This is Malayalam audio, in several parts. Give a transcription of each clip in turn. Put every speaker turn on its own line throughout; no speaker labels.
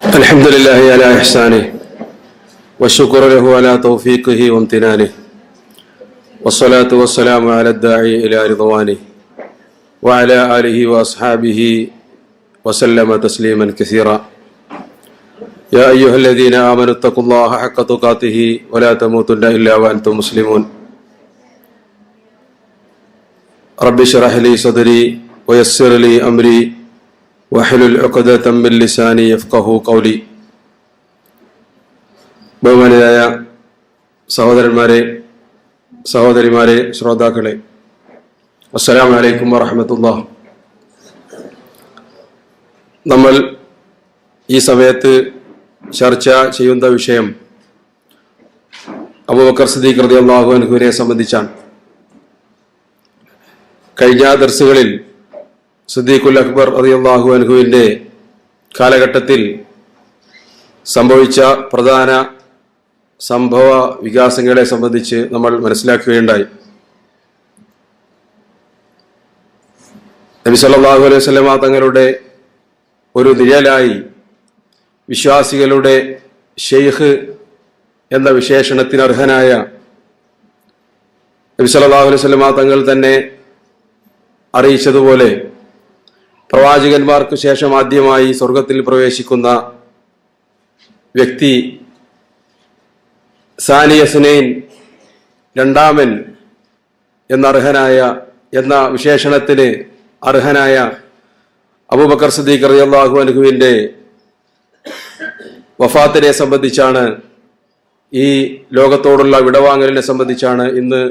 الحمد لله على إحسانه والشكر له على توفيقه وامتنانه والصلاة والسلام على الداعي إلى رضوانه وعلى آله وأصحابه وسلم تسليما كثيرا يا أيها الذين آمنوا اتقوا الله حق تقاته ولا تموتن إلا وأنتم مسلمون رب اشرح لي صدري ويسر لي أمري വഹ്ലുൽ ഉഖ്ദതം മിൻ ലിസാനി യഫ്ഖഹു ഖൗലി. ബഹുമാനരായ സഹോദരന്മാരെ, സഹോദരിമാരെ, ശ്രോതാക്കളെ, അസ്സലാമു അലൈക്കും വറഹ്മത്തുള്ളാഹി. നമ്മൾ ഈ സമയത്ത് ചർച്ച ചെയ്യുന്ന വിഷയം അബൂബക്കർ സിദ്ദീഖ് റളിയല്ലാഹു അൻഹുവിനെ സംബന്ധിച്ചാണ്. കഴിഞ്ഞ ദർസുകളിൽ സിദ്ദീഖുൽ അക്ബർ റളിയല്ലാഹു അൻഹുവിന്റെ കാലഘട്ടത്തിൽ സംഭവിച്ച പ്രധാന സംഭവ വികാസങ്ങളെ സംബന്ധിച്ച് നമ്മൾ മനസ്സിലാക്കുകയുണ്ടായി. നബി സല്ലല്ലാഹു അലൈഹി വസല്ലമ തങ്ങളുടെ ഒരു നിഴലായി വിശ്വാസികളുടെ ഷെയ്ഖ് എന്ന വിശേഷണത്തിന് അർഹനായ നബി സല്ലല്ലാഹു അലൈഹി വസല്ലമ തങ്ങൾ തന്നെ അറിയിച്ചതുപോലെ പ്രവാചകന്മാർക്ക് ശേഷം ആദ്യമായി സ്വർഗത്തിൽ പ്രവേശിക്കുന്ന വ്യക്തി സാനിയ സുനൈൻ, രണ്ടാമൻ എന്ന വിശേഷണത്തിന് അർഹനായ അബൂബക്കർ സിദ്ദീഖ് റളിയല്ലാഹു അൻഹുവിന്റെ വഫാത്തിനെ സംബന്ധിച്ചാണ്, ഈ ലോകത്തോടുള്ള വിടവാങ്ങലിനെ സംബന്ധിച്ചാണ് ഇന്ന്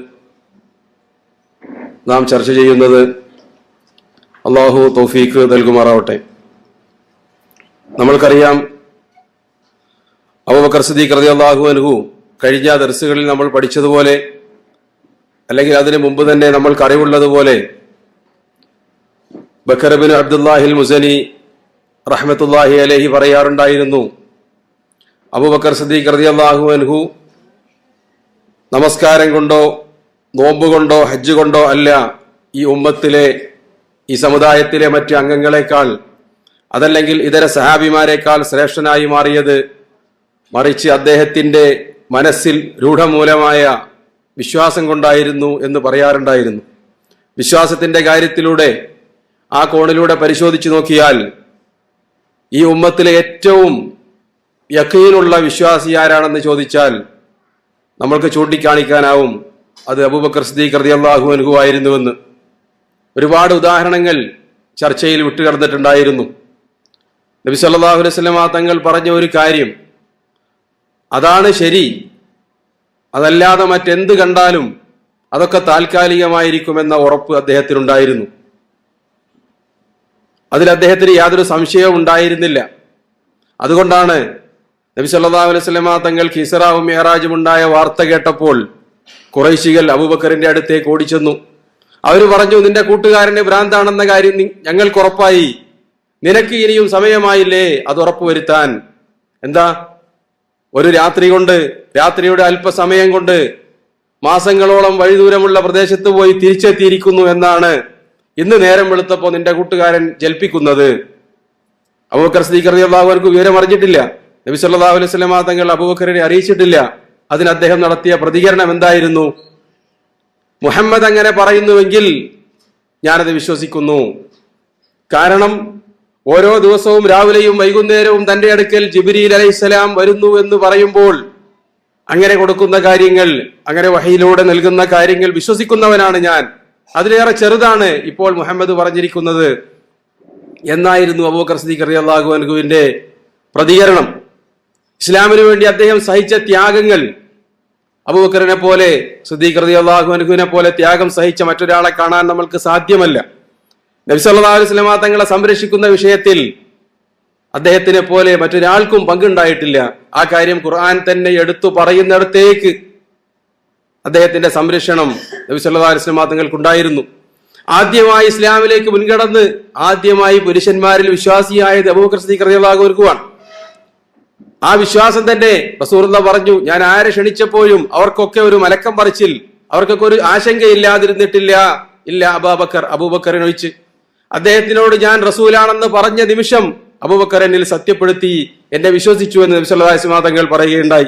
നാം ചർച്ച ചെയ്യുന്നത്. അള്ളാഹു തൗഫീഖ് നൽകുമാറാവട്ടെ. നമ്മൾക്കറിയാം, അബൂബക്കർ സിദ്ദീഖ് റളിയല്ലാഹു അൻഹു കഴിഞ്ഞ ദർസുകളിൽ നമ്മൾ പഠിച്ചതുപോലെ, അല്ലെങ്കിൽ അതിനു മുമ്പ് തന്നെ നമ്മൾക്ക് അറിവുള്ളതുപോലെ, ബക്കർ ഇബ്നു അബ്ദുല്ലാഹിൽ മുസനി റഹ്മത്തുള്ളാഹി അലൈഹി പറയാറുണ്ടായിരുന്നു, അബൂബക്കർ സിദ്ദീഖ് റളിയല്ലാഹു അൻഹു നമസ്കാരം കൊണ്ടോ നോമ്പ് കൊണ്ടോ ഹജ്ജ് കൊണ്ടോ അല്ല ഈ ഉമ്മത്തിലെ, ഈ സമുദായത്തിലെ മറ്റ് അംഗങ്ങളെക്കാൾ, അതല്ലെങ്കിൽ ഇതര സഹാബിമാരെക്കാൾ ശ്രേഷ്ഠനായി മാറിയത്, മറിച്ച് അദ്ദേഹത്തിന്റെ മനസ്സിൽ രൂഢമൂലമായ വിശ്വാസം കൊണ്ടായിരുന്നു എന്ന് പറയാറുണ്ടായിരുന്നു. വിശ്വാസത്തിന്റെ കാര്യത്തിലൂടെ, ആ കോണിലൂടെ പരിശോധിച്ചു നോക്കിയാൽ ഈ ഉമ്മത്തിലെ ഏറ്റവും യഖീനുള്ള വിശ്വാസി ആരാണെന്ന് ചോദിച്ചാൽ നമ്മൾക്ക് ചൂണ്ടിക്കാണിക്കാനാവും അത് അബൂബക്കർ സിദ്ദീഖ് റളിയല്ലാഹു അൻഹു ആയിരുന്നുവെന്ന്. ഒരുപാട് ഉദാഹരണങ്ങൾ ചർച്ചയിൽ വിട്ടുകിടന്നിട്ടുണ്ടായിരുന്നു. നബി സല്ലല്ലാഹു അലൈഹി വസല്ലം തങ്ങൾ പറഞ്ഞ ഒരു കാര്യം, അതാണ് ശരി, അതല്ലാതെ മറ്റെന്ത് കണ്ടാലും അതൊക്കെ താൽക്കാലികമായിരിക്കുമെന്ന ഉറപ്പ് അദ്ദേഹത്തിനുണ്ടായിരുന്നു. അതിൽ അദ്ദേഹത്തിന് യാതൊരു സംശയവും ഉണ്ടായിരുന്നില്ല. അതുകൊണ്ടാണ് നബി സല്ലല്ലാഹു അലൈഹി വസല്ലം തങ്ങൾക്ക് ഇസ്റാഉം മിഅ്റാജും ഉണ്ടായ വാർത്ത കേട്ടപ്പോൾ ഖുറൈശികൾ അബൂബക്കറിന്റെ അടുത്തേക്ക് ഓടിച്ചെന്നു. അവർ പറഞ്ഞു, നിന്റെ കൂട്ടുകാരന്റെ ഭ്രാന്താണെന്ന കാര്യം ഞങ്ങൾക്ക് ഉറപ്പായി, നിനക്ക് ഇനിയും സമയമായില്ലേ അത് ഉറപ്പുവരുത്താൻ. എന്താ, ഒരു രാത്രി കൊണ്ട്, രാത്രിയുടെ അല്പസമയം കൊണ്ട് മാസങ്ങളോളം വഴിദൂരമുള്ള പ്രദേശത്ത് പോയി തിരിച്ചെത്തിയിരിക്കുന്നു എന്നാണ് ഇന്ന് നേരം വെളുത്തപ്പോ നിന്റെ കൂട്ടുകാരൻ ജൽപ്പിക്കുന്നത്. അബൂബക്കർ സിദ്ദീഖ് റളിയല്ലാഹു അൻഹു വിവരം അറിഞ്ഞിട്ടില്ല. നബി സല്ലല്ലാഹു അലൈഹി വസല്ലം തങ്ങൾ അബൂബക്കറിനെ അറിയിച്ചിട്ടില്ല. അതിന് അദ്ദേഹം നടത്തിയ പ്രതികരണം എന്തായിരുന്നു? മുഹമ്മദ് അങ്ങനെ പറയുന്നുവെങ്കിൽ ഞാനത് വിശ്വസിക്കുന്നു. കാരണം ഓരോ ദിവസവും രാവിലെയും വൈകുന്നേരവും തന്റെ അടുക്കൽ ജിബ്രീൽ അലൈഹിസ്സലാം വരുന്നു എന്ന് പറയുമ്പോൾ അങ്ങനെ കൊടുക്കുന്ന കാര്യങ്ങൾ, അങ്ങനെ വഹയിലൂടെ നൽകുന്ന കാര്യങ്ങൾ വിശ്വസിക്കുന്നവനാണ് ഞാൻ. അതിലേറെ ചെറുതാണ് ഇപ്പോൾ മുഹമ്മദ് പറഞ്ഞിരിക്കുന്നത് എന്നായിരുന്നു അബൂബക്കർ സിദ്ദീഖ് റളിയല്ലാഹു അൻഹുവിന്റെ പ്രതികരണം. ഇസ്ലാമിനു വേണ്ടി അദ്ദേഹം സഹിച്ച ത്യാഗങ്ങൾ, അബൂബക്കറിനെ പോലെ, സിദ്ദീഖ് റളിയല്ലാഹു അൻഹുവിനെ പോലെ ത്യാഗം സഹിച്ച മറ്റൊരാളെ കാണാൻ നമ്മൾക്ക് സാധ്യമല്ല. നബി സല്ലല്ലാഹു അലൈഹി വസല്ലം തങ്ങളെ സംരക്ഷിക്കുന്ന വിഷയത്തിൽ അദ്ദേഹത്തിനെ പോലെ മറ്റൊരാൾക്കും പങ്കുണ്ടായിട്ടില്ല. ആ കാര്യം ഖുർആൻ തന്നെ എടുത്തു പറയുന്നിടത്തേക്ക് അദ്ദേഹത്തിന്റെ സംരക്ഷണം നബി സല്ലല്ലാഹു അലൈഹി വസല്ലം തങ്ങൾക്കുണ്ടായിരുന്നു. ആദ്യമായി ഇസ്ലാമിലേക്ക് മുൻകടന്ന് ആദ്യമായി പുരുഷന്മാരിൽ വിശ്വാസിയായത് അബൂബക്കർ സിദ്ദീഖ് റളിയല്ലാഹു അൻഹുവാണ്. ആ വിശ്വാസം തന്നെ റസൂലുള്ളാഹി പറഞ്ഞു, ഞാൻ ആരെ ക്ഷണിച്ചപ്പോഴും അവർക്കൊക്കെ ഒരു മലക്കം പറിച്ചിൽ, അവർക്കൊക്കെ ഒരു ആശങ്കയില്ലാതിരുന്നിട്ടില്ല, ഇല്ല അബൂബക്കറിനൊഴിച്ച്. അദ്ദേഹത്തിനോട് ഞാൻ റസൂലാണെന്ന് പറഞ്ഞ നിമിഷം അബൂബക്കർ എന്നിൽ സത്യപ്പെടുത്തി, എന്നെ വിശ്വസിച്ചു എന്ന് നബി സല്ലല്ലാഹു അലൈഹി വസല്ലം തങ്ങൾ പറയുകയുണ്ടായി.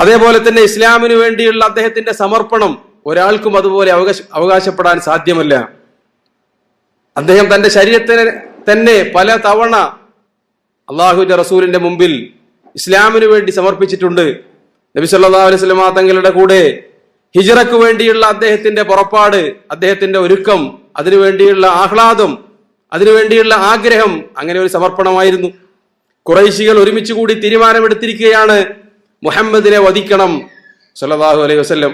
അതേപോലെ തന്നെ ഇസ്ലാമിന് വേണ്ടിയുള്ള അദ്ദേഹത്തിന്റെ സമർപ്പണം ഒരാൾക്കും അതുപോലെ അവകാശപ്പെടാൻ സാധ്യമല്ല. അദ്ദേഹം തന്റെ ശരീരത്തിനെ തന്നെ പല തവണ അള്ളാഹുവിന്റെ റസൂലിന്റെ മുമ്പിൽ ഇസ്ലാമിന് വേണ്ടി സമർപ്പിച്ചിട്ടുണ്ട്. നബി സല്ലല്ലാഹു അലൈഹി വസല്ലം തങ്ങളുടെ കൂടെ ഹിജ്റക്ക് വേണ്ടിയുള്ള അദ്ദേഹത്തിന്റെ പുറപ്പാട്, അദ്ദേഹത്തിന്റെ ഒരുക്കം, അതിനുവേണ്ടിയുള്ള ആഹ്ലാദം, അതിനുവേണ്ടിയുള്ള ആഗ്രഹം, അങ്ങനെ ഒരു സമർപ്പണമായിരുന്നു. ഖുറൈശികൾ ഒരുമിച്ച് കൂടി തീരുമാനമെടുത്തിരിക്കുകയാണ്, മുഹമ്മദിനെ വധിക്കണം സല്ലല്ലാഹു അലൈഹി വസല്ലം.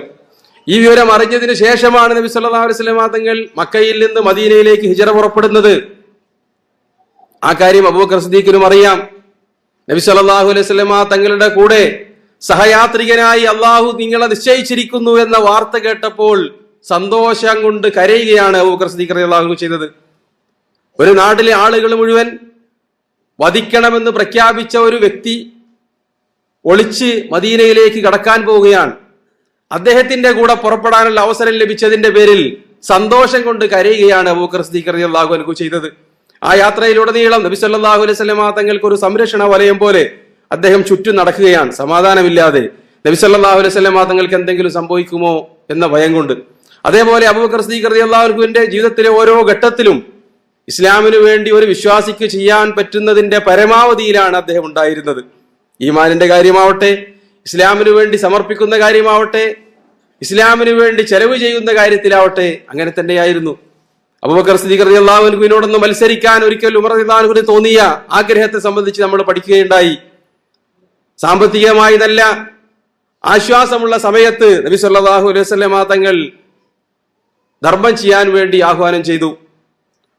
ഈ വിവരം അറിഞ്ഞതിന് ശേഷമാണ് നബി സല്ലല്ലാഹു അലൈഹി വസല്ലം തങ്ങൾ മക്കയിൽ നിന്ന് മദീനയിലേക്ക് ഹിജ്റ പുറപ്പെടുന്നത്. ആ കാര്യം അബൂബക്കർ സിദ്ദീഖിനും അറിയാം. നബി സല്ലല്ലാഹു അലൈഹി വസല്ലം തങ്ങളുടെ കൂടെ സഹയാത്രികനായി അള്ളാഹു നിങ്ങളെ നിശ്ചയിച്ചിരിക്കുന്നു എന്ന വാർത്ത കേട്ടപ്പോൾ സന്തോഷം കൊണ്ട് കരയുകയാണ് അബൂബക്കർ സിദ്ദീഖ് റളിയല്ലാഹു അൻഹു ചെയ്തത്. ഒരു നാട്ടിലെ ആളുകൾ മുഴുവൻ വധിക്കണമെന്ന് പ്രഖ്യാപിച്ച ഒരു വ്യക്തി ഒളിച്ച് മദീനയിലേക്ക് കടക്കാൻ പോവുകയാണ്. അദ്ദേഹത്തിന്റെ കൂടെ പുറപ്പെടാനുള്ള അവസരം ലഭിച്ചതിന്റെ പേരിൽ സന്തോഷം കൊണ്ട് കരയുകയാണ് അബൂബക്കർ സിദ്ദീഖ് റളിയല്ലാഹു അൻഹു ചെയ്തത്. ആ യാത്രയിലുടനീളം നബി സല്ലല്ലാഹു അലൈഹി വസല്ലം തങ്ങൾക്ക് ഒരു സംരക്ഷണ വലയം പോലെ അദ്ദേഹം ചുറ്റും നടക്കുകയാണ്, സമാധാനമില്ലാതെ. നബി സല്ലല്ലാഹു അലൈഹി വസല്ലം തങ്ങൾക്ക് എന്തെങ്കിലും സംഭവിക്കുമോ എന്ന ഭയം കൊണ്ട്. അതേപോലെ അബൂബക്കർ സിദ്ദീഖ് റളിയല്ലാഹു അൻഹുവിന്റെ ജീവിതത്തിലെ ഓരോ ഘട്ടത്തിലും ഇസ്ലാമിനു വേണ്ടി ഒരു വിശ്വാസിക്ക് ചെയ്യാൻ പറ്റുന്നതിന്റെ പരമാവധിയിലാണ് അദ്ദേഹം ഉണ്ടായിരുന്നത്. ഈമാനിന്റെ കാര്യമാവട്ടെ, ഇസ്ലാമിനു വേണ്ടി സമർപ്പിക്കുന്ന കാര്യമാവട്ടെ, ഇസ്ലാമിനു വേണ്ടി ചെലവ് ചെയ്യുന്ന കാര്യത്തിലാവട്ടെ, അങ്ങനെ തന്നെയായിരുന്നു. അബൂബക്കർ സിദ്ദീഖ് റളിയല്ലാഹു അൻഹുവിനോടൊന്ന് മത്സരിക്കാൻ ഒരിക്കൽ ഉമർ റളിയല്ലാഹു അൻഹുവിന് തോന്നിയ ആഗ്രഹത്തെ സംബന്ധിച്ച് നമ്മൾ പഠിക്കുകയുണ്ടായി. സാമ്പത്തികമായി നല്ല ആശ്വാസമുള്ള സമയത്ത് നബി സല്ലല്ലാഹു അലൈഹി വസല്ലം തങ്ങൾ ധർമ്മം ചെയ്യാൻ വേണ്ടി ആഹ്വാനം ചെയ്തു.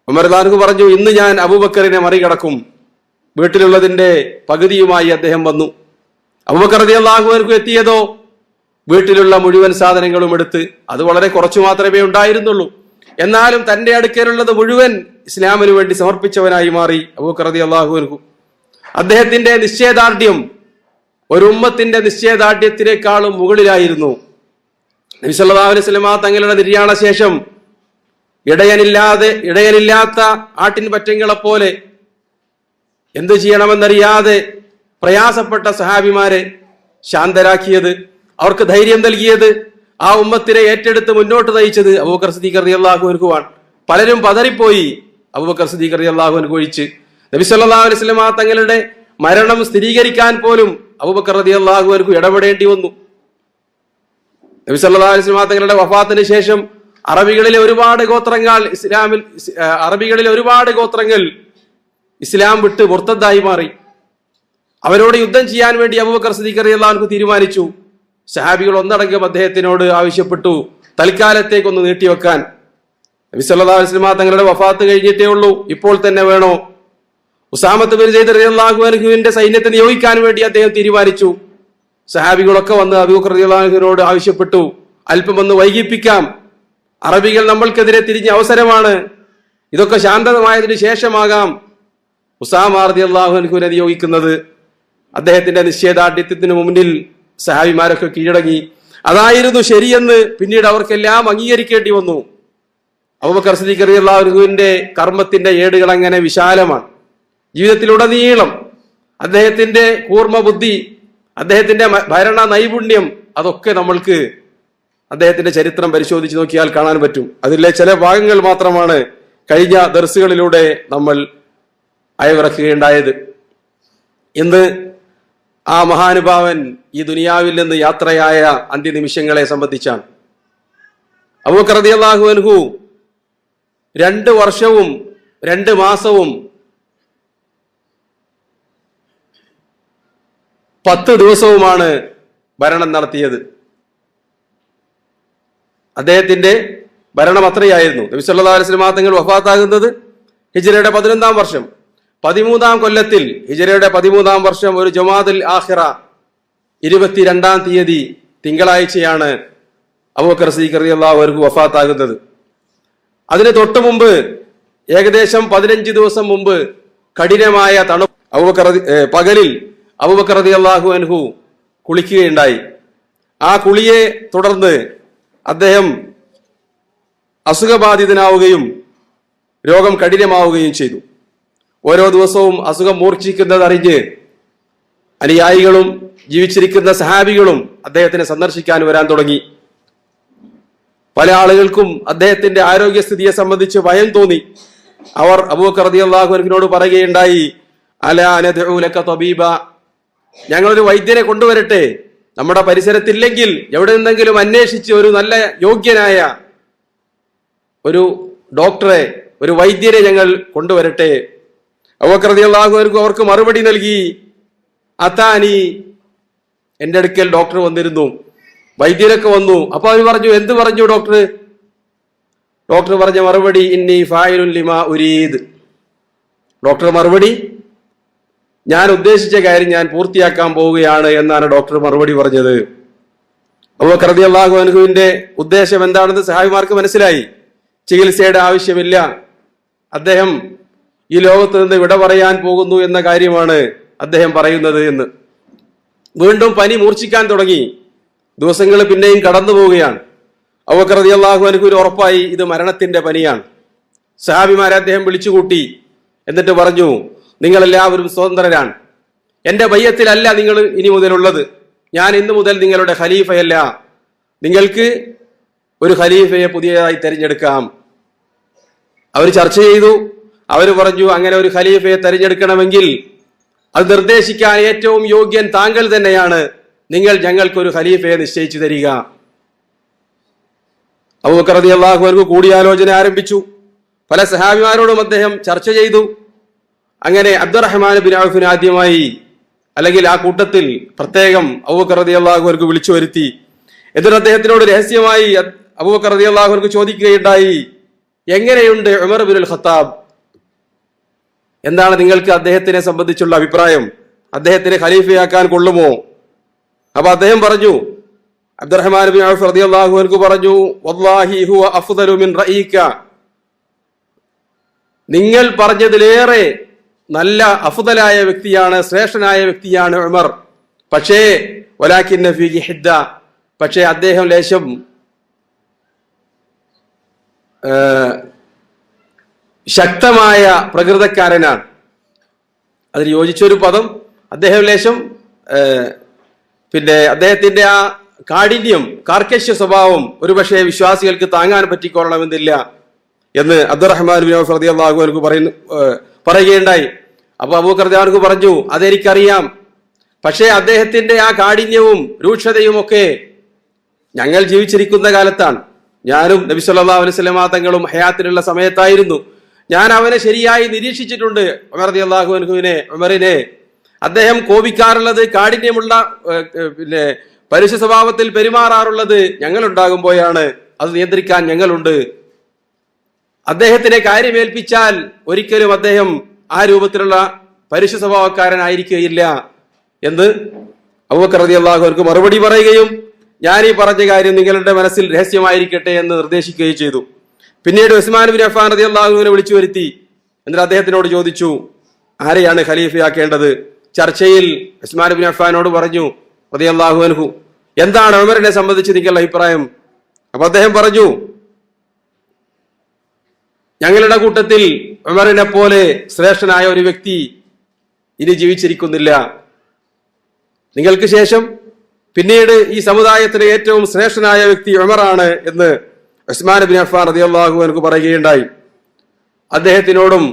ഉമർ റളിയല്ലാഹു അൻഹു പറഞ്ഞു, ഇന്ന് ഞാൻ അബൂബക്കറിനെ മറികടക്കും. വീട്ടിലുള്ളതിന്റെ പകുതിയുമായി അദ്ദേഹം വന്നു. അബൂബക്കർ റളിയല്ലാഹു അൻഹു എത്തിയതോ വീട്ടിലുള്ള മുഴുവൻ സാധനങ്ങളും എടുത്ത്, അത് വളരെ കുറച്ചു മാത്രമേ ഉണ്ടായിരുന്നുള്ളൂ, എന്നാലും തന്റെ അടുക്കലുള്ളത് മുഴുവൻ ഇസ്ലാമിന് വേണ്ടി സമർപ്പിച്ചവനായി മാറി അബൂബക്കർ റളിയല്ലാഹു അൻഹു. അദ്ദേഹത്തിന്റെ നിശ്ചയദാർഢ്യം ഒരു ഉമ്മത്തിന്റെ നിശ്ചയദാർഢ്യത്തിനേക്കാളും മുകളിലായിരുന്നു. നബി സല്ലല്ലാഹു അലൈഹി വസല്ലം തങ്ങളുടെ നിര്യാണ ശേഷം ഇടയനില്ലാത്ത ആട്ടിൻ പറ്റങ്ങളെ പോലെ എന്തു ചെയ്യണമെന്നറിയാതെ പ്രയാസപ്പെട്ട സഹാബിമാരെ ശാന്തരാക്കിയത്, അവർക്ക് ധൈര്യം നൽകിയത്, ആ ഉമ്മത്തിനെ ഏറ്റെടുത്ത് മുന്നോട്ട് നയിച്ചത് അബൂബക്കർ സിദ്ദീഖ് റളിയല്ലാഹു അൻഹുവാണ്. പലരും പതറിപ്പോയി, അബൂബക്കർ സിദ്ദീഖ് റളിയല്ലാഹു അൻഹു ഒഴിച്ച്. നബി സല്ലല്ലാഹു അലൈഹി വസല്ലം തങ്ങളുടെ മരണം സ്ഥിരീകരിക്കാൻ പോലും അബൂബക്കർ റളിയല്ലാഹു അൻഹു ഇടപെടേണ്ടി വന്നു. നബി സല്ലല്ലാഹു അലൈഹി വസല്ലം തങ്ങളുടെ വഫാത്തിന് ശേഷം അറബികളിലെ ഒരുപാട് ഗോത്രങ്ങൾ ഇസ്ലാം വിട്ട് മുർത്തദ്ദായി മാറി. അവരോട് യുദ്ധം ചെയ്യാൻ വേണ്ടി അബൂബക്കർ സിദ്ദീഖ് റളിയല്ലാഹു അൻഹു തീരുമാനിച്ചു. സഹാബികൾ ഒന്നടങ്കം അദ്ദേഹത്തിനോട് ആവശ്യപ്പെട്ടു, തൽക്കാലത്തേക്കൊന്ന് നീട്ടിവെക്കാൻ. നബി സല്ലല്ലാഹു അലൈഹി വസല്ലം തങ്ങളുടെ വഫാത്ത് കഴിഞ്ഞിട്ടേ ഉള്ളൂ, ഇപ്പോൾ തന്നെ വേണോ? ഉസാമത്ത് ബിൻ സെയ്ദ് റളിയല്ലാഹു അൻഹുവിന്റെ സൈന്യത്തെ നിയോഗിക്കാൻ വേണ്ടി അദ്ദേഹം തീരുമാനിച്ചു. സഹാബികളൊക്കെ വന്ന് അബൂബക്കർ റളിയല്ലാഹു അൻഹുവിനോട് ആവശ്യപ്പെട്ടു, അല്പം ഒന്ന് വൈകിപ്പിക്കാം, അറബികൾ നമ്മൾക്കെതിരെ തിരിഞ്ഞ അവസരമാണ്, ഇതൊക്കെ ശാന്തമായതിനു ശേഷമാകാം ഉസാമ റളിയല്ലാഹു അൻഹുവിനെ നിയോഗിക്കുന്നത്. അദ്ദേഹത്തിന്റെ നിശ്ചയദാർഢ്യത്തിന് മുന്നിൽ സഹാബിമാരൊക്കെ കീഴടങ്ങി. അതായിരുന്നു ശരിയെന്ന് പിന്നീട് അവർക്കെല്ലാം അംഗീകരിക്കേണ്ടി വന്നു. അബൂബക്കർ സിദ്ദീഖ് റളിയല്ലാഹു അൻഹുവിന്റെ കർമ്മത്തിന്റെ ഏടുകൾ അങ്ങനെ വിശാലമാണ്. ജീവിതത്തിലുടനീളം അദ്ദേഹത്തിന്റെ കൂർമ്മ ബുദ്ധി, അദ്ദേഹത്തിന്റെ ഭരണ നൈപുണ്യം, അതൊക്കെ നമ്മൾക്ക് അദ്ദേഹത്തിന്റെ ചരിത്രം പരിശോധിച്ച് നോക്കിയാൽ കാണാൻ പറ്റും. അതിലെ ചില ഭാഗങ്ങൾ മാത്രമാണ് കഴിഞ്ഞ ദർസുകളിലൂടെ നമ്മൾ അയവിറക്കുകയുണ്ടായത്. ഇന്ന് ആ മഹാനുഭാവൻ ഈ ദുനിയാവിൽ നിന്ന് യാത്രയായ അന്ത്യനിമിഷങ്ങളെ സംബന്ധിച്ചാണ്. അബൂബക്കർ റളിയല്ലാഹു അൻഹു 2 വർഷവും 2 മാസവും 10 ദിവസവുമാണ് ഭരണം നടത്തിയത്. അദ്ദേഹത്തിന്റെ ഭരണം അത്രയായിരുന്നു. നബി സല്ലല്ലാഹു അലൈഹി വസല്ലം തങ്ങൾ വഫാത്താകുന്നത് ഹിജ്റയുടെ 11-ാം വർഷം, 13-ാം കൊല്ലത്തിൽ, ഹിജ്റയുടെ 13-ാം വർഷം ഒരു ജുമാദുൽ ആഖിറ 22-ാം തീയതി തിങ്കളാഴ്ചയാണ് അബൂബക്കർ സിദ്ദീഖ് റളിയല്ലാഹു അൻഹു വഫാത്താകുന്നത്. അതിന് തൊട്ടു മുമ്പ് ഏകദേശം 15 ദിവസം മുമ്പ് കഠിനമായ പകലിൽ അബൂബക്കർ റളിയല്ലാഹു അൻഹു കുളിക്കുകയുണ്ടായി. ആ കുളിയെ തുടർന്ന് അദ്ദേഹം അസുഖബാധിതനാവുകയും രോഗം കഠിനമാവുകയും ചെയ്തു. ഓരോ ദിവസവും അസുഖം മൂർച്ഛിക്കുന്നതറിഞ്ഞ് അനുയായികളും ജീവിച്ചിരിക്കുന്ന സഹാബികളും അദ്ദേഹത്തിനെ സന്ദർശിക്കാൻ വരാൻ തുടങ്ങി. പല ആളുകൾക്കും അദ്ദേഹത്തിന്റെ ആരോഗ്യസ്ഥിതിയെ സംബന്ധിച്ച് ഭയം തോന്നി. അവർ അബൂബക്കർ റളിയല്ലാഹു അൻഹുവിനോട് പറയുകയുണ്ടായി, അലാ നദ്ഉ ലക തബീബ, ഞങ്ങളൊരു വൈദ്യനെ കൊണ്ടുവരട്ടെ? നമ്മുടെ പരിസരത്തില്ലെങ്കിൽ എവിടെ നിന്നെങ്കിലും അന്വേഷിച്ച് ഒരു നല്ല യോഗ്യനായ ഒരു ഡോക്ടറെ, ഒരു വൈദ്യരെ ഞങ്ങൾ കൊണ്ടുവരട്ടെ? അബൂബക്കർ റളിയല്ലാഹു അൻഹു അവർക്ക് മറുപടി നൽകി, അതാനി, എന്റെ അടുക്കൽ ഡോക്ടർ വന്നിരുന്നു, വൈദ്യരൊക്കെ വന്നു. അപ്പൊ അവർ പറഞ്ഞു, എന്ത് പറഞ്ഞു ഡോക്ടർ? ഡോക്ടർ പറഞ്ഞ മറുപടി, ഇന്നി ഫായിലുൻ ലിമാ ഉരീദ്. ഡോക്ടർ മറുപടി, ഞാൻ ഉദ്ദേശിച്ച കാര്യം ഞാൻ പൂർത്തിയാക്കാൻ പോവുകയാണ് എന്നാണ് ഡോക്ടർ മറുപടി പറഞ്ഞത്. അബൂബക്കർ റളിയല്ലാഹു അൻഹുവിന്റെ ഉദ്ദേശം എന്താണെന്ന് സഹാബിമാർക്ക് മനസ്സിലായി. ചികിത്സയുടെ ആവശ്യമില്ല, അദ്ദേഹം ഈ ലോകത്ത് നിന്ന് വിട പറയാൻ പോകുന്നു എന്ന കാര്യമാണ് അദ്ദേഹം പറയുന്നത് എന്ന്. വീണ്ടും പനി മൂർച്ഛിക്കാൻ തുടങ്ങി. ദിവസങ്ങൾ പിന്നെയും കടന്നു പോവുകയാണ്. അബൂബക്കർ റളിയല്ലാഹു അൻഹുവിന് ഉറപ്പായി ഇത് മരണത്തിന്റെ പനിയാണ്. സഹാബിമാരെ അദ്ദേഹം വിളിച്ചുകൂട്ടി. എന്നിട്ട് പറഞ്ഞു, നിങ്ങളെല്ലാവരും സ്വതന്ത്രരാണ്. എന്റെ ബയ്യത്തിലല്ല നിങ്ങൾ ഇനി മുതലുള്ളത്. ഞാൻ ഇന്നു മുതൽ നിങ്ങളുടെ ഖലീഫയല്ല. നിങ്ങൾക്ക് ഒരു ഖലീഫയെ പുതിയതായി തെരഞ്ഞെടുക്കാം. അവർ ചർച്ച ചെയ്തു. അവർ പറഞ്ഞു, അങ്ങനെ ഒരു ഖലീഫയെ തെരഞ്ഞെടുക്കണമെങ്കിൽ അത് നിർദ്ദേശിക്കാൻ ഏറ്റവും യോഗ്യൻ താങ്കൾ തന്നെയാണ്. നിങ്ങൾ ഞങ്ങൾക്കൊരു ഖലീഫയെ നിശ്ചയിച്ചു തരിക. അബൂബക്കർ റളിയല്ലാഹു അൻഹു കൂടിയാലോചന ആരംഭിച്ചു. പല സഹാബിമാരോടും അദ്ദേഹം ചർച്ച ചെയ്തു. അങ്ങനെ അബ്ദുറഹ്മാൻ ബിൻ ഔഫിന് ആദ്യമായി, അല്ലെങ്കിൽ ആ കൂട്ടത്തിൽ പ്രത്യേകം അബൂബക്കർ റളിയല്ലാഹു അൻഹു വിളിച്ചു വരുത്തി. എന്നിട്ട് അദ്ദേഹത്തിനോട് രഹസ്യമായി അബൂബക്കർ റളിയല്ലാഹു അൻഹു ചോദിക്കുകയുണ്ടായി, എങ്ങനെയുണ്ട് ഉമർ ഇബ്നുൽ ഖത്താബ്? എന്താണ് നിങ്ങൾക്ക് അദ്ദേഹത്തിനെ സംബന്ധിച്ചുള്ള അഭിപ്രായം? അദ്ദേഹത്തിനെ ഖലീഫയാക്കാൻ കൊള്ളുമോ? അപ്പൊ അദ്ദേഹം പറഞ്ഞു, അബ്ദുറഹ്മാൻ ബിൻ ഔഫ് റളിയല്ലാഹു അൻഹു പറഞ്ഞു, വല്ലാഹി ഹുവ അഫ്ദലു മിൻ റഈക, നിങ്ങൾ പറഞ്ഞതിലേറെ നല്ല അഫ്ദലായ വ്യക്തിയാണ്, ശ്രേഷ്ഠനായ വ്യക്തിയാണ് ഉമർ. പക്ഷേ വലാകിന്ന ഫീഹി ഹിദ്ദ, പക്ഷേ അദ്ദേഹം ലേശം ശക്തമായ പ്രകൃതക്കാരനാണ്. അതിന് യോജിച്ചൊരു പദം, അദ്ദേഹം ലേശം പിന്നെ അദ്ദേഹത്തിന്റെ ആ കാഠിന്യം, കാർക്കശ്യ സ്വഭാവം ഒരുപക്ഷെ വിശ്വാസികൾക്ക് താങ്ങാൻ പറ്റിക്കൊള്ളണമെന്നില്ല എന്ന് അബ്ദുറഹ്മാൻ ബിൻ ഔഫ് റളിയല്ലാഹു അൻഹു പറയുകയുണ്ടായി. അപ്പൊ അബൂബക്കർ റളിയല്ലാഹു അൻഹു പറഞ്ഞു, അതെനിക്കറിയാം, പക്ഷേ അദ്ദേഹത്തിന്റെ ആ കാഠിന്യവും രൂക്ഷതയും ഒക്കെ ഞങ്ങൾ ജീവിച്ചിരിക്കുന്ന കാലത്താണ്. ഞാനും നബി സല്ലല്ലാഹു അലൈഹി വസല്ലം തങ്ങളും ഹയാത്തിലുള്ള സമയത്തായിരുന്നു. ഞാൻ അവനെ ശരിയായി നിരീക്ഷിച്ചിട്ടുണ്ട്. ഉമർ റളിയല്ലാഹു ഉമറിനെ അദ്ദേഹം കോപിക്കാറുള്ളത്, കാഠിന്യമുള്ള പിന്നെ പരുഷ സ്വഭാവത്തിൽ പെരുമാറാറുള്ളത് ഞങ്ങൾ ഉണ്ടാകുമ്പോഴാണ്. അത് നിയന്ത്രിക്കാൻ ഞങ്ങളുണ്ട്. അദ്ദേഹത്തിനെ കാര്യമേൽപ്പിച്ചാൽ ഒരിക്കലും അദ്ദേഹം ആ രൂപത്തിലുള്ള പരുഷ സ്വഭാവക്കാരനായിരിക്കുകയില്ല എന്ന് അബൂബക്കർ റളിയല്ലാഹു അൻഹു മറുപടി പറയുകയും ഞാൻ ഈ പറഞ്ഞ കാര്യം നിങ്ങളുടെ മനസ്സിൽ രഹസ്യമായിരിക്കട്ടെ എന്ന് നിർദ്ദേശിക്കുകയും ചെയ്തു. പിന്നീട് ഉസ്മാൻ ബിൻ അഫ്ഫാൻ റളിയല്ലാഹു അൻഹുവിനെ വിളിച്ചു വരുത്തി. എന്നിട്ട് അദ്ദേഹത്തിനോട് ചോദിച്ചു, ആരെയാണ് ഖലീഫയാക്കേണ്ടത്? ചർച്ചയിൽ ഉസ്മാൻ ബിൻ അഫ്ഫാനോട് പറഞ്ഞു റളിയല്ലാഹു അൻഹു, എന്താണ് ഉമറിനെ സംബന്ധിച്ച് നിങ്ങളുടെ അഭിപ്രായം? അപ്പൊ അദ്ദേഹം പറഞ്ഞു, ഞങ്ങളുടെ കൂട്ടത്തിൽ ഉമറിനെ പോലെ ശ്രേഷ്ഠനായ ഒരു വ്യക്തി ഇനി ജീവിച്ചിരിക്കുന്നില്ല. നിങ്ങൾക്ക് ശേഷം പിന്നീട് ഈ സമുദായത്തിലെ ഏറ്റവും ശ്രേഷ്ഠനായ വ്യക്തി ഉമറാണ് എന്ന് ഉസ്മാൻ ബിൻ അഫ്ഫാൻ റളിയല്ലാഹു അൻഹു പറയുകയുണ്ടായി. അദ്ദേഹത്തിനോടും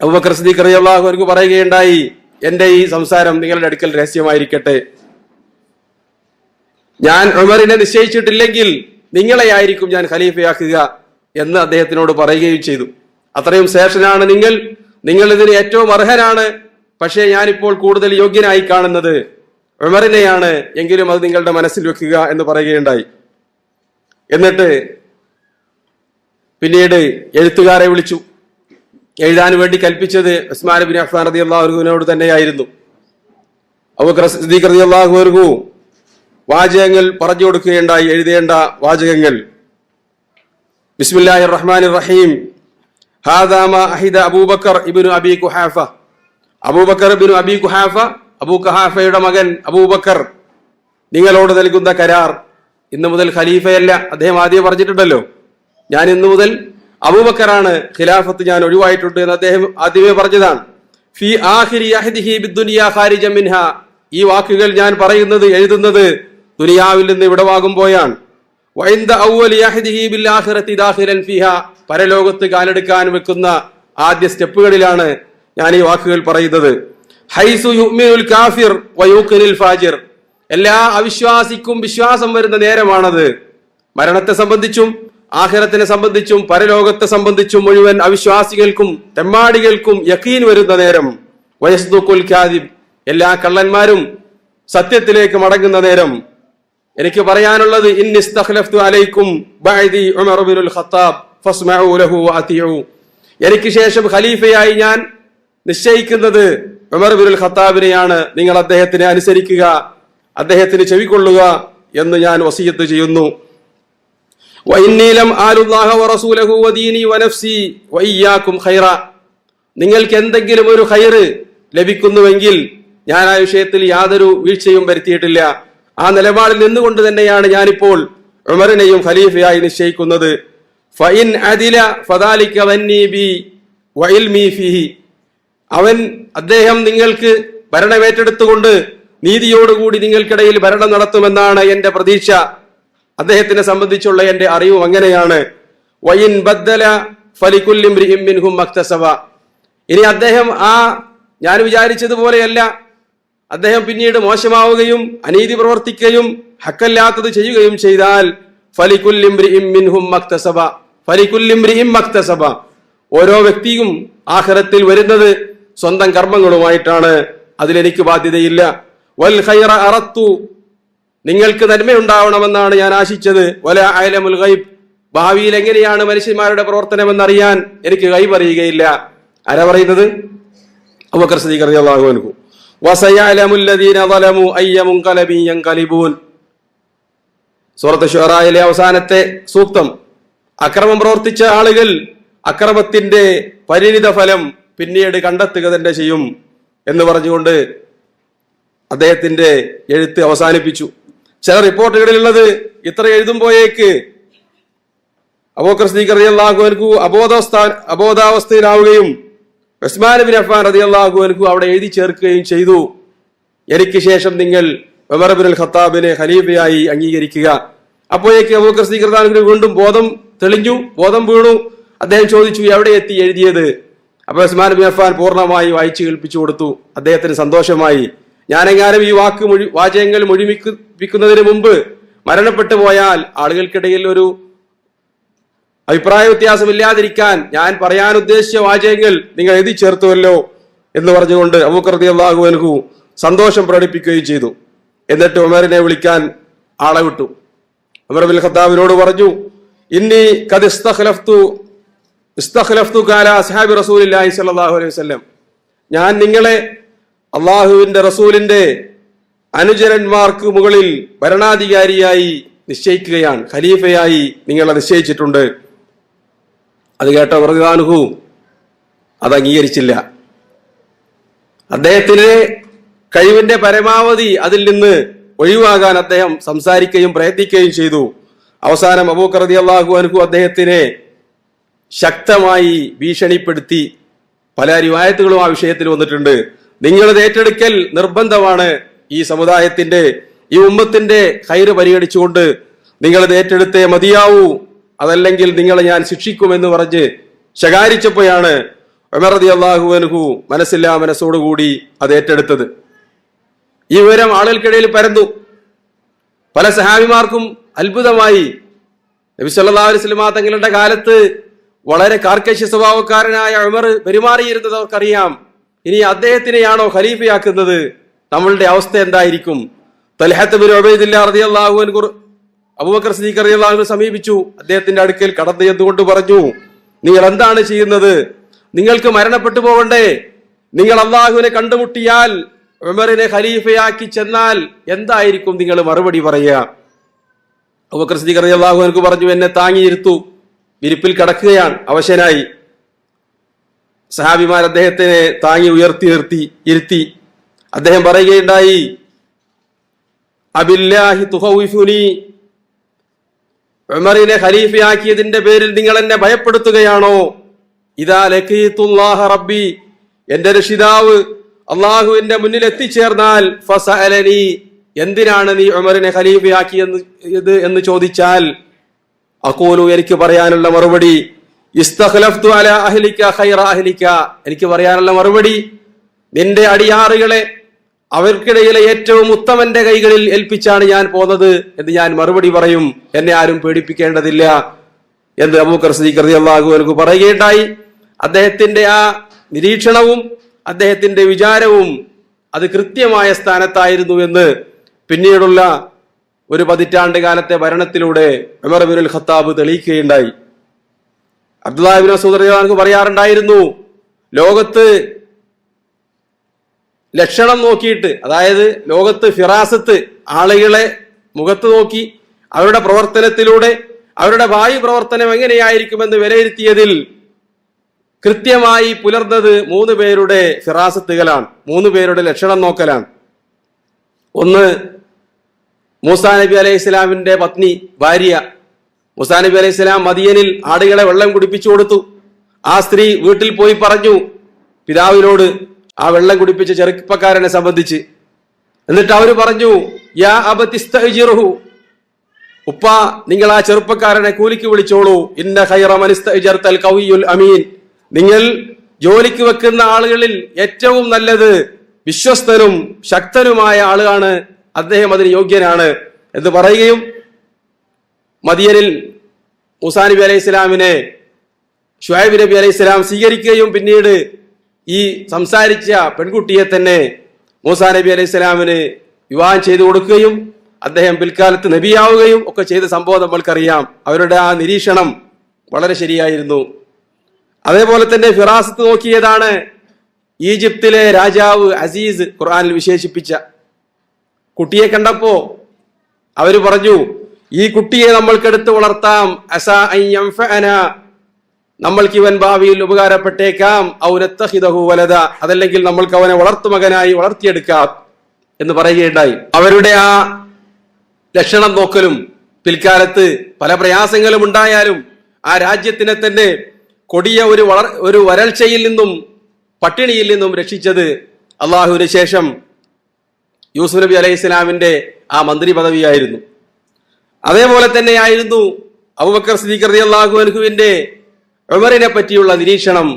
അബൂബക്കർ സിദ്ദീഖ് റളിയല്ലാഹു അൻഹു പറയുകയുണ്ടായി, എന്റെ ഈ സംസാരം നിങ്ങളുടെ അടുക്കൽ രഹസ്യമായിരിക്കട്ടെ. ഞാൻ ഉമറിനെ നിശ്ചയിച്ചിട്ടില്ലെങ്കിൽ നിങ്ങളെയായിരിക്കും ഞാൻ ഖലീഫയാക്കുക എന്ന് അദ്ദേഹത്തിനോട് പറയുകയും ചെയ്തു. അത്രയും ശ്രേഷ്ഠനാണ് നിങ്ങൾ ഇതിന് ഏറ്റവും അർഹനാണ്. പക്ഷേ ഞാനിപ്പോൾ കൂടുതൽ യോഗ്യനായി കാണുന്നത് ഉമറിനെയാണ്, എങ്കിലും അത് നിങ്ങളുടെ മനസ്സിൽ വെക്കുക എന്ന് പറയുകയുണ്ടായി. എന്നിട്ട് പിന്നീട് എഴുത്തുകാരെ വിളിച്ചു. എഴുതാൻ വേണ്ടി കൽപ്പിച്ചത് ഉസ്മാൻ ബിൻ അഫ്ഫാൻ റളിയല്ലാഹു അൻഹുവിനോട് തന്നെയായിരുന്നു. അബൂബക്കർ സിദ്ദീഖ് റളിയല്ലാഹു അൻഹു വാചകങ്ങൾ പറഞ്ഞു കൊടുക്കുകയുണ്ടായി, എഴുതേണ്ട വാചകങ്ങൾ. ബിസ്മില്ലാഹിർ റഹ്മാനിർ റഹീം. ഹാദാ മാ അഹിദ അബൂബക്കർ ഇബ്നു അബീ ഖുഹാഫ. അബൂബക്കർ ഇബ്നു അബീ ഖുഹാഫ, അബൂ ഖുഹാഫയുടെ മകൻ അബൂബക്കർ നിങ്ങളോട് നൽകുന്ന കരാർ. ഇന്നു മുതൽ ഖലീഫയല്ല. അദ്ദേഹം ആദ്യം പറഞ്ഞിട്ടുണ്ടല്ലോ, ഞാൻ ഇന്നു മുതൽ അബൂബക്കറാണ് ഖിലാഫത്ത് ഞാൻ ഒഴിവായിട്ടുണ്ട് എന്ന് അദ്ദേഹം ആദ്യമേ പറഞ്ഞതാണ്. ഫി ആഖിരി അഹ്ദിഹി ബിദ്ദുനിയാ ഖാരിജൻ മിൻഹാ, ഈ വാക്കുകൾ ഞാൻ പറയുന്നത് എഴുതുന്നത് ദുനിയാവിൽ നിന്ന് വിടവാകുമ്പോഴാണ്. വഇൻദ അവ്വലി അഹ്ദിഹി ബിൽ ആഖിറതി ദാഖിലൻ ഫിഹാ, പരലോകത്ത് കാലെടുക്കാൻ വെക്കുന്ന ആദ്യ സ്റ്റെപ്പുകളിലാണ് ഞാൻ ഈ വാക്കുകൾ പറയുന്നത്. ഹൈസു യുഅ്മിനുൽ കാഫിർ വയൂഖിനുൽ ഫാജിർ, എല്ലാ അവിശ്വാസിക്കും വിശ്വാസം വരുന്ന നേരമാണത്. മരണത്തെ സംബന്ധിച്ചും ആഖിറത്തിനെ സംബന്ധിച്ചും പരലോകത്തെ സംബന്ധിച്ചും മുഴുവൻ അവിശ്വാസികൾക്കും തെമ്മാടികൾക്കും യഖീൻ വരുന്ന നേരം. വയസ്ദുഖുൽ കാദിബ്, എല്ലാ കള്ളന്മാരും സത്യത്തിലേക്ക് മടങ്ങുന്ന നേരം. എനിക്ക് പറയാനുള്ളത് ഇന്നിസ്തഖ്ലഫ്തു അലൈക്കും ബഅദി ഉമർ ഇബ്നുൽ ഖത്താബ് ഫസ്മഉ ലഹു വഅതിഉ, എനിക്ക് ശേഷം ഖലീഫയായി ഞാൻ നിശ്ചയിക്കുന്നത് ഉമർ ഇബ്നുൽ ഖത്താബിനെയാണ്. നിങ്ങൾ അദ്ദേഹത്തിനെ അനുസരിക്കുക, അദ്ദേഹത്തിന് ചെവിക്കൊള്ളുക എന്ന് ഞാൻ വസിയത്ത് ചെയ്യുന്നു. വഇന്നീ ലം ആലുല്ലാഹ വറസൂലഹു വദീനി വനഫ്സി വഇയ്യാകും ഖൈറ, നിങ്ങൾക്ക് എന്തെങ്കിലും ഒരു ഖൈറ് ലഭിക്കുന്നുവെങ്കിൽ ഞാൻ ആ വിഷയത്തിൽ യാതൊരു വീഴ്ചയും വരുത്തിയിട്ടില്ല. ആ നിലപാടിൽ നിന്നുകൊണ്ട് തന്നെയാണ് ഞാനിപ്പോൾ ഉമറിനെയും ഖലീഫയായി നിശ്ചയിക്കുന്നത്. ഫഇൻ അദില ഫദാലിക വന്നി ബി വഇൽമി ഫീഹി, അദ്ദേഹം നിങ്ങൾക്ക് ഭരണമേറ്റെടുത്തുകൊണ്ട് നീതിയോടുകൂടി നിങ്ങൾക്കിടയിൽ ഭരണം നടത്തുമെന്നാണ് എന്റെ പ്രതീക്ഷ. അദ്ദേഹത്തിനെ സംബന്ധിച്ചുള്ള എന്റെ അറിവും അങ്ങനെയാണ്. വഇൻ ബദ്ദല ഫലികുല്ലി ഇംറിഇൻ മിൻഹും മക്തസബ, ഇനി അദ്ദേഹം ഞാൻ വിചാരിച്ചതുപോലെയല്ല, അദ്ദേഹം പിന്നീട് മോശമാവുകയും അനീതി പ്രവർത്തിക്കുകയും ഹക്കല്ലാത്തത് ചെയ്യുകയും ചെയ്താൽ ഫലികുല്ലി ഇംറിഇൻ മിൻഹും മക്തസബ, ഫലികുല്ലി ഇംറിഇൻ മക്തസബ, ഓരോ വ്യക്തിയും ആഖിറത്തിൽ വരുന്നത് സ്വന്തം കർമ്മങ്ങളുമായിട്ടാണ്. അതിലെനിക്ക് ബാധ്യതയില്ല. വൽ ഖൈറ അറത്തു, നിങ്ങൾക്ക് നന്മയുണ്ടാവണമെന്നാണ് ഞാൻ ആശിച്ചത്. വല അഅലമുൽ ഗൈബ്, ഭാവിയിൽ എങ്ങനെയാണ് മനുഷ്യന്മാരുടെ പ്രവർത്തനമെന്നറിയാൻ എനിക്ക് ഗൈബ് അറിയുകയില്ല. ആരാ പറയുന്നത്? അബൂബക്കർ സിദ്ദീഖ് റളിയല്ലാഹു അൻഹു. വസയഅലമുൽ ലദീന ളലമു അയ്യ മുൻഖലബിൻ യൻഖലിബൂൻ, സൂറത്ത് ശുഅറയിലെ അവസാനത്തെ സൂക്തം. അക്രമം പ്രവർത്തിച്ച ആളുകൾ അക്രമത്തിന്റെ പരിണിത ഫലം പിന്നീട് കണ്ടെത്തുക തന്നെ ചെയ്യും എന്ന് പറഞ്ഞുകൊണ്ട് അദ്ദേഹത്തിന്റെ എഴുത്ത് അവസാനിപ്പിച്ചു. ചില റിപ്പോർട്ടുകളിലുള്ളത് ഇത്ര എഴുതുമ്പോഴേക്ക് അബൂബക്കർ സിദ്ദീഖ് റളിയല്ലാഹു അൻഹു അബോധാവസ്ഥയിലാവുകയും ഉസ്മാൻ ഇബ്നു അഫ്ഫാൻ റളിയല്ലാഹു അൻഹു അവിടെ എഴുതി ചേർക്കുകയും ചെയ്തു, എനിക്ക് ശേഷം നിങ്ങൾ ഉമർ ഇബ്നുൽ ഖത്താബിനെ ഖലീഫയായി അംഗീകരിക്കുക. അപ്പോഴേക്ക് അബൂബക്കർ സിദ്ദീഖ് റളിയല്ലാഹു അൻഹു വീണ്ടും ബോധം തെളിഞ്ഞു, ബോധം വീണു. അദ്ദേഹം ചോദിച്ചു, എവിടെ എത്തി എഴുതിയത്? അപ്പൊ ഉസ്മാൻ ഇബ്നു അഫ്ഫാൻ പൂർണ്ണമായി വായിച്ചു കേൾപ്പിച്ചു കൊടുത്തു. അദ്ദേഹത്തിന് സന്തോഷമായി. ഞാനെങ്ങാനും ഈ വാചകങ്ങൾ മുഴുമിപ്പിക്കുന്നതിന് മുമ്പ് മരണപ്പെട്ടു പോയാൽ ആളുകൾക്കിടയിൽ ഒരു അഭിപ്രായ വ്യത്യാസമില്ലാതിരിക്കാൻ ഞാൻ പറയാൻ ഉദ്ദേശിച്ച വാചകങ്ങൾ നിങ്ങൾ എഴുതി ചേർത്തുവല്ലോ എന്ന് പറഞ്ഞുകൊണ്ട് അബൂബക്കർ റളിയല്ലാഹു അൻഹു സന്തോഷം പ്രകടിപ്പിക്കുകയും ചെയ്തു. എന്നിട്ട് ഉമറിനെ വിളിക്കാൻ ആളെ വിട്ടു. ഉമർ ഇബ്നുൽ ഖത്താബിനോട് പറഞ്ഞു, ഇന്നി ഖദ് ഇസ്തഖ്ലഫ്തു കാല അസ്ഹാബി റസൂലില്ലാഹി സ്വല്ലല്ലാഹു അലൈഹി വസല്ലം, ഞാൻ നിങ്ങളെ അള്ളാഹുവിന്റെ റസൂലിന്റെ അനുചരന്മാർക്ക് മുകളിൽ ഭരണാധികാരിയായി നിശ്ചയിക്കുകയാണ്, ഖലീഫയായി നിങ്ങളെ നിശ്ചയിച്ചിട്ടുണ്ട്. അത് കേട്ട റളിയല്ലാഹു അത് അംഗീകരിച്ചില്ല. അദ്ദേഹത്തിന് കഴിവിന്റെ പരമാവധി അതിൽ നിന്ന് ഒഴിവാകാൻ അദ്ദേഹം സംസാരിക്കുകയും പ്രയത്നിക്കുകയും ചെയ്തു. അവസാനം അബൂബക്കർ റളിയല്ലാഹു അൻഹു അദ്ദേഹത്തിനെ ശക്തമായി ഭീഷണിപ്പെടുത്തി. പല റിവായത്തുകളും ആ വിഷയത്തിൽ വന്നിട്ടുണ്ട്. നിങ്ങളത് ഏറ്റെടുക്കൽ നിർബന്ധമാണ്, ഈ സമുദായത്തിന്റെ ഈ ഉമ്മത്തിന്റെ ഖൈറ് പരിഗണിച്ചുകൊണ്ട് നിങ്ങളത് ഏറ്റെടുത്തേ മതിയാവൂ, അതല്ലെങ്കിൽ നിങ്ങളെ ഞാൻ ശിക്ഷിക്കുമെന്ന് പറഞ്ഞ് ശകാരിച്ചപ്പോഴാണ് ഉമർ റളിയല്ലാഹു അൻഹു മനസ്സില്ലാ മനസ്സോടുകൂടി അത് ഏറ്റെടുത്തത്. ഈ വിവരം ആളുകൾക്കിടയിൽ പരന്നു. പല സഹാബിമാർക്കും അത്ഭുതമായി. നബി സല്ലല്ലാഹു അലൈഹി വസല്ലം തങ്ങളുടെ കാലത്ത് വളരെ കാർക്കശ്യ സ്വഭാവക്കാരനായ ഉമർ പെരുമാറിയിരുന്നത് അവർക്കറിയാം. ഇനി അദ്ദേഹത്തിനെയാണോ ഖലീഫയാക്കുന്നത്? നമ്മളുടെ അവസ്ഥ എന്തായിരിക്കും? തൽഹത്ത് ബിൻ ഉബൈദില്ലാഹ് റളിയല്ലാഹു അൻഹു അബൂബക്കർ സിദ്ദീഖ് റളിയല്ലാഹു അൻഹു സമീപിച്ചു. അദ്ദേഹത്തിന്റെ അടുക്കൽ കടന്നു ചെന്നുകൊണ്ട് പറഞ്ഞു, നിങ്ങൾ എന്താണ് ചെയ്യുന്നത്? നിങ്ങൾക്ക് മരണപ്പെട്ടു പോകണ്ടേ? നിങ്ങൾ അള്ളാഹുവിനെ കണ്ടുമുട്ടിയാൽ ഉമറിനെ ഖലീഫയാക്കി ചെന്നാൽ എന്തായിരിക്കും നിങ്ങൾ മറുപടി പറയുക? അബൂബക്കർ സിദ്ദീഖ് റളിയല്ലാഹു അൻഹു പറഞ്ഞു, എന്നെ താങ്ങിയിരുത്തു. വിരിപ്പിൽ കിടക്കുകയാണ്, അവശനായി. സഹാബിമാർ അദ്ദേഹത്തിനെ താങ്ങി ഇരുത്തി. അദ്ദേഹം പറയുകയുണ്ടായി, അബില്ലാഹി തുഖവിഫുനി, ഉമറിനെ ഖലീഫയാക്കിയതിന്റെ പേരിൽ നിങ്ങൾ എന്നെ ഭയപ്പെടുത്തുകയാണോ? ഇദാ ലഖീതുല്ലാഹ റബ്ബി, എന്റെ രക്ഷിതാവ് അള്ളാഹുവിന്റെ മുന്നിൽ എത്തിച്ചേർന്നാൽ ഫസഅലനി, എന്തിനാണ് നീ ഉമറിനെ ഖലീഫയാക്കിയത് എന്ന് ചോദിച്ചാൽ, അഖൂലു, എനിക്ക് പറയാനുള്ള മറുപടി, ഇസ്തഖലഫ്തു അലാ അഹ്ലിക ഖൈറ അഹ്ലിക, എനിക്ക് പറയാനുള്ള മറുപടി, നിന്റെ അടിയാറുകളെ അവർക്കിടയിലെ ഏറ്റവും ഉത്തമന്റെ കൈകളിൽ ഏൽപ്പിച്ചാണ് ഞാൻ പോന്നത് എന്ന് ഞാൻ മറുപടി പറയും. എന്നെ ആരും പേടിപ്പിക്കേണ്ടതില്ല എന്ന് അബൂബക്കർ സിദ്ദീഖ് റളിയല്ലാഹു അൻഹു പറയുകയുണ്ടായി. അദ്ദേഹത്തിന്റെ ആ നിരീക്ഷണവും അദ്ദേഹത്തിന്റെ വിചാരവും അത് കൃത്യമായ സ്ഥാനത്തായിരുന്നു എന്ന് പിന്നീടുള്ള ഒരു 10 പതിറ്റാണ്ട് കാലത്തെ ഭരണത്തിലൂടെ ഉമർ ഇബ്നുൽ ഖത്താബ് തെളിയിക്കുകയുണ്ടായി. അബ്ദുല്ലാഹ് ഇബ്നു മസ്ഊദ് റളിയല്ലാഹു അൻഹു പറയാറുണ്ടായിരുന്നു, ലോകത്ത് ലക്ഷണം നോക്കിയിട്ട്, അതായത് ലോകത്ത് ഫിറാസത്ത്, ആളുകളെ മുഖത്ത് നോക്കി അവരുടെ പ്രവർത്തനത്തിലൂടെ അവരുടെ ഭാവി പ്രവർത്തനം എങ്ങനെയായിരിക്കുമെന്ന് വിലയിരുത്തിയതിൽ കൃത്യമായി പുലർന്നത് 3 പേരുടെ ഫിറാസത്തുകളാണ്, 3 പേരുടെ ലക്ഷണം നോക്കലാണ്. ഒന്ന്, മൂസാ നബി അലൈഹി ഇസ്ലാമിന്റെ പത്നി, ഭാര്യ. മൂസാ നബി അലൈഹി ഇസ്ലാം മദിയനിൽ ആടുകളെ വെള്ളം കുടിപ്പിച്ചു കൊടുത്തു. ആ സ്ത്രീ വീട്ടിൽ പോയി പറഞ്ഞു പിതാവിനോട് ആ വെള്ളം കുടിപ്പിച്ച ചെറുപ്പക്കാരനെ സംബന്ധിച്ച്. എന്നിട്ട് അവര് പറഞ്ഞു, യാ അബതിസ്തഅ്ജിറുഹു, ഉപ്പ നിങ്ങൾ ആ ചെറുപ്പക്കാരനെ കൂലിക്ക് വിളിച്ചോളൂ. ഇന്ന ഖൈറ മൻ ഇസ്തഅ്ജർതൽ ഖവിയ്യുൽ അമീൻ, നിങ്ങൾ ജോലിക്ക് വെക്കുന്ന ആളുകളിൽ ഏറ്റവും നല്ലത് വിശ്വസ്തനും ശക്തനുമായ ആളാണ് അദ്ദേഹം, അതിന് യോഗ്യനാണ് എന്ന് പറയുകയും മദിയനിൽ മൂസാ നബി അലൈഹി ഇസ്ലാമിനെ ശുഐബ് നബി അലൈഹി ഇസ്ലാം സ്വീകരിക്കുകയും പിന്നീട് ഈ സംസാരിച്ച പെൺകുട്ടിയെ തന്നെ മൂസാ നബി അലൈഹി ഇസ്ലാമിന് വിവാഹം ചെയ്തു കൊടുക്കുകയും അദ്ദേഹം പിൽക്കാലത്ത് നബിയാവുകയും ഒക്കെ ചെയ്ത സംഭവം നമ്മൾക്കറിയാം. അവരുടെ ആ നിരീക്ഷണം വളരെ ശരിയായിരുന്നു. അതേപോലെ തന്നെ ഫിറാസത്ത് നോക്കിയതാണ് ഈജിപ്തിലെ രാജാവ് അസീസ് ഖുർആനിൽ വിശേഷിപ്പിച്ച കുട്ടിയെ കണ്ടപ്പോ അവര് പറഞ്ഞു, ഈ കുട്ടിയെ നമ്മൾക്കെടുത്ത് വളർത്താം, അസാ അൻ യൻഫഅന, നമ്മൾക്ക് ഇവൻ ഭാവിയിൽ ഉപകാരപ്പെട്ടേക്കാം, ഔ നത്തഖിദഹു വലദ, അതല്ലെങ്കിൽ നമ്മൾക്ക് അവനെ വളർത്തുമകനായി വളർത്തിയെടുക്കാം എന്ന് പറയുകയുണ്ടായി. അവരുടെ ആ ലക്ഷണം നോക്കലും പിൽക്കാലത്ത് പല പ്രയാസങ്ങളും ഉണ്ടായാലും ആ രാജ്യത്തിനെ തന്നെ കൊടിയ ഒരു വരൾച്ചയിൽ നിന്നും പട്ടിണിയിൽ നിന്നും രക്ഷിച്ചത് അള്ളാഹുവിന് ശേഷം യൂസുഫ് നബി അലൈഹി ഇസ്ലാമിന്റെ ആ മന്ത്രി പദവിയായിരുന്നു. അതേപോലെ തന്നെയായിരുന്നു അബൂബക്കർ സിദ്ദീഖ് റളിയല്ലാഹു അൻഹുവിന്റെ ഉമറിനെ പറ്റിയുള്ള നിരീക്ഷണം.